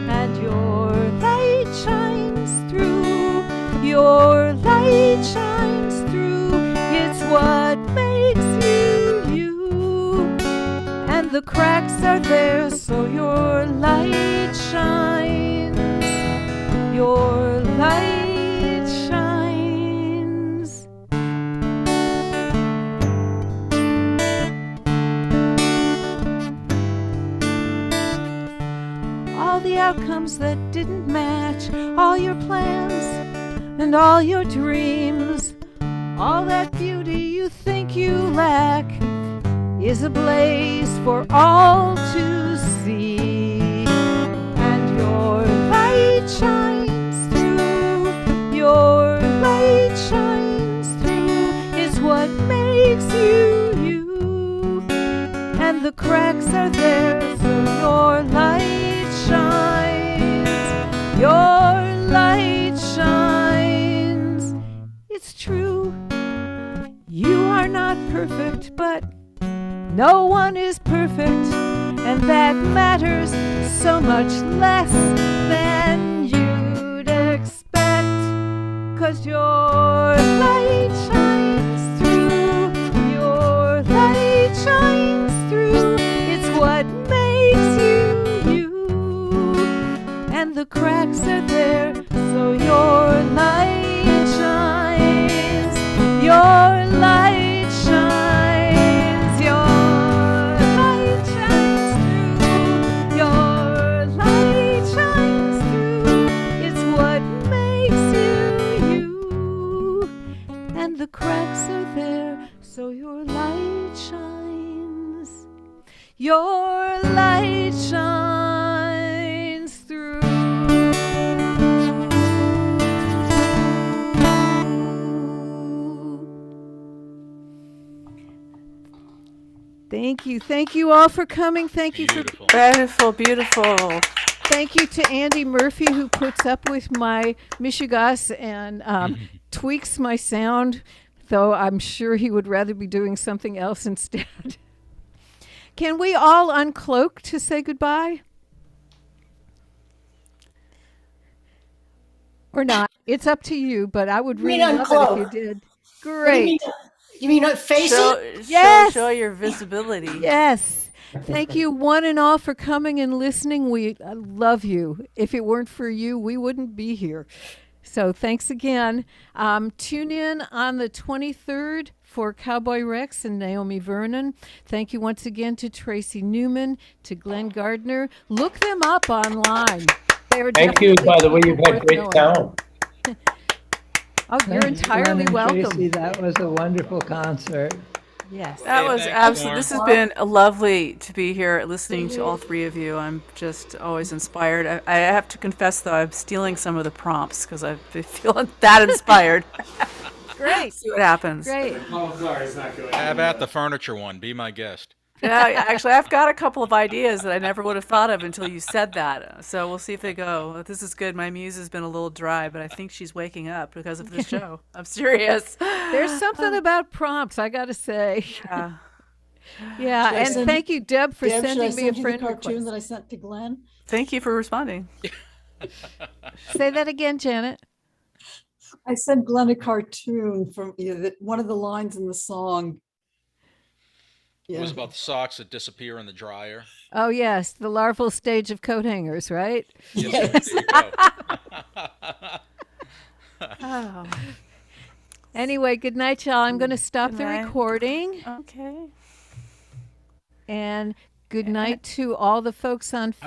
And your light shines through, your light shines through. It's what makes you you. And the cracks are there so your light shines. Your light shines. All the outcomes that didn't match, all your plans and all your dreams, all that beauty you think you lack is ablaze for all to see. And your light shines through, your light shines through, is what makes you you. And the cracks are there so your light shines, your light shines. It's true, you are not perfect, but no one is perfect, and that matters so much less than you'd expect. 'Cause your light shines through, your light shines through. It's what makes you you. And the cracks are there so your light shines, your light shines, your light shines through, your light shines through. It's what makes you you. And the cracks are there so your light shines, your light shines through. Thank you. Thank you all for coming. Thank you Beautiful. Beautiful, beautiful. Thank you to Andy Murphy, who puts up with my Michigas and tweaks my sound, though I'm sure he would rather be doing something else instead. Can we all uncloak to say goodbye? Or not? It's up to you, but I would You mean really love it uncloak? if you did. What do you Great. mean? You mean face Show, it? Yes. show your visibility. Yes. Thank you, one and all, for coming and listening. We love you. If it weren't for you, we wouldn't be here. So thanks again. Tune in on the 23rd for Cowboy Rex and Naomi Vernon. Thank you once again to Tracy Newman, to Glen Gardner. Look them up online. Thank you. By the way, you've had great sound. Oh, you're Thanks, Glen entirely and welcome. Tracy, that was a wonderful concert. Yes. That Hey, was thanks, absolutely. Lauren. This has been lovely to be here listening to all three of you. I'm just always inspired. I have to confess, though, I'm stealing some of the prompts because I've been feeling that inspired. Great. See what happens. Great. Have at the furniture one. Be my guest. Yeah, actually, I've got a couple of ideas that I never would have thought of until you said that. So we'll see if they go. This is good. My muse has been a little dry, but I think she's waking up because of this show. I'm serious. There's something about prompts, I got to say. Yeah. Yeah, Should I and send- thank you, Deb, for Deb, should I sending me a send you friend the cartoon request. that I sent to Glenn? Thank you for responding. Say that again, Janet. I sent Glenn a cartoon from one of the lines in the song. It was about the socks that disappear in the dryer. Oh, yes, the larval stage of coat hangers, right? Yes. There you go. Oh, Anyway, good night, y'all. I'm going to stop Good the night. recording. okay. And good night to all the folks on Facebook.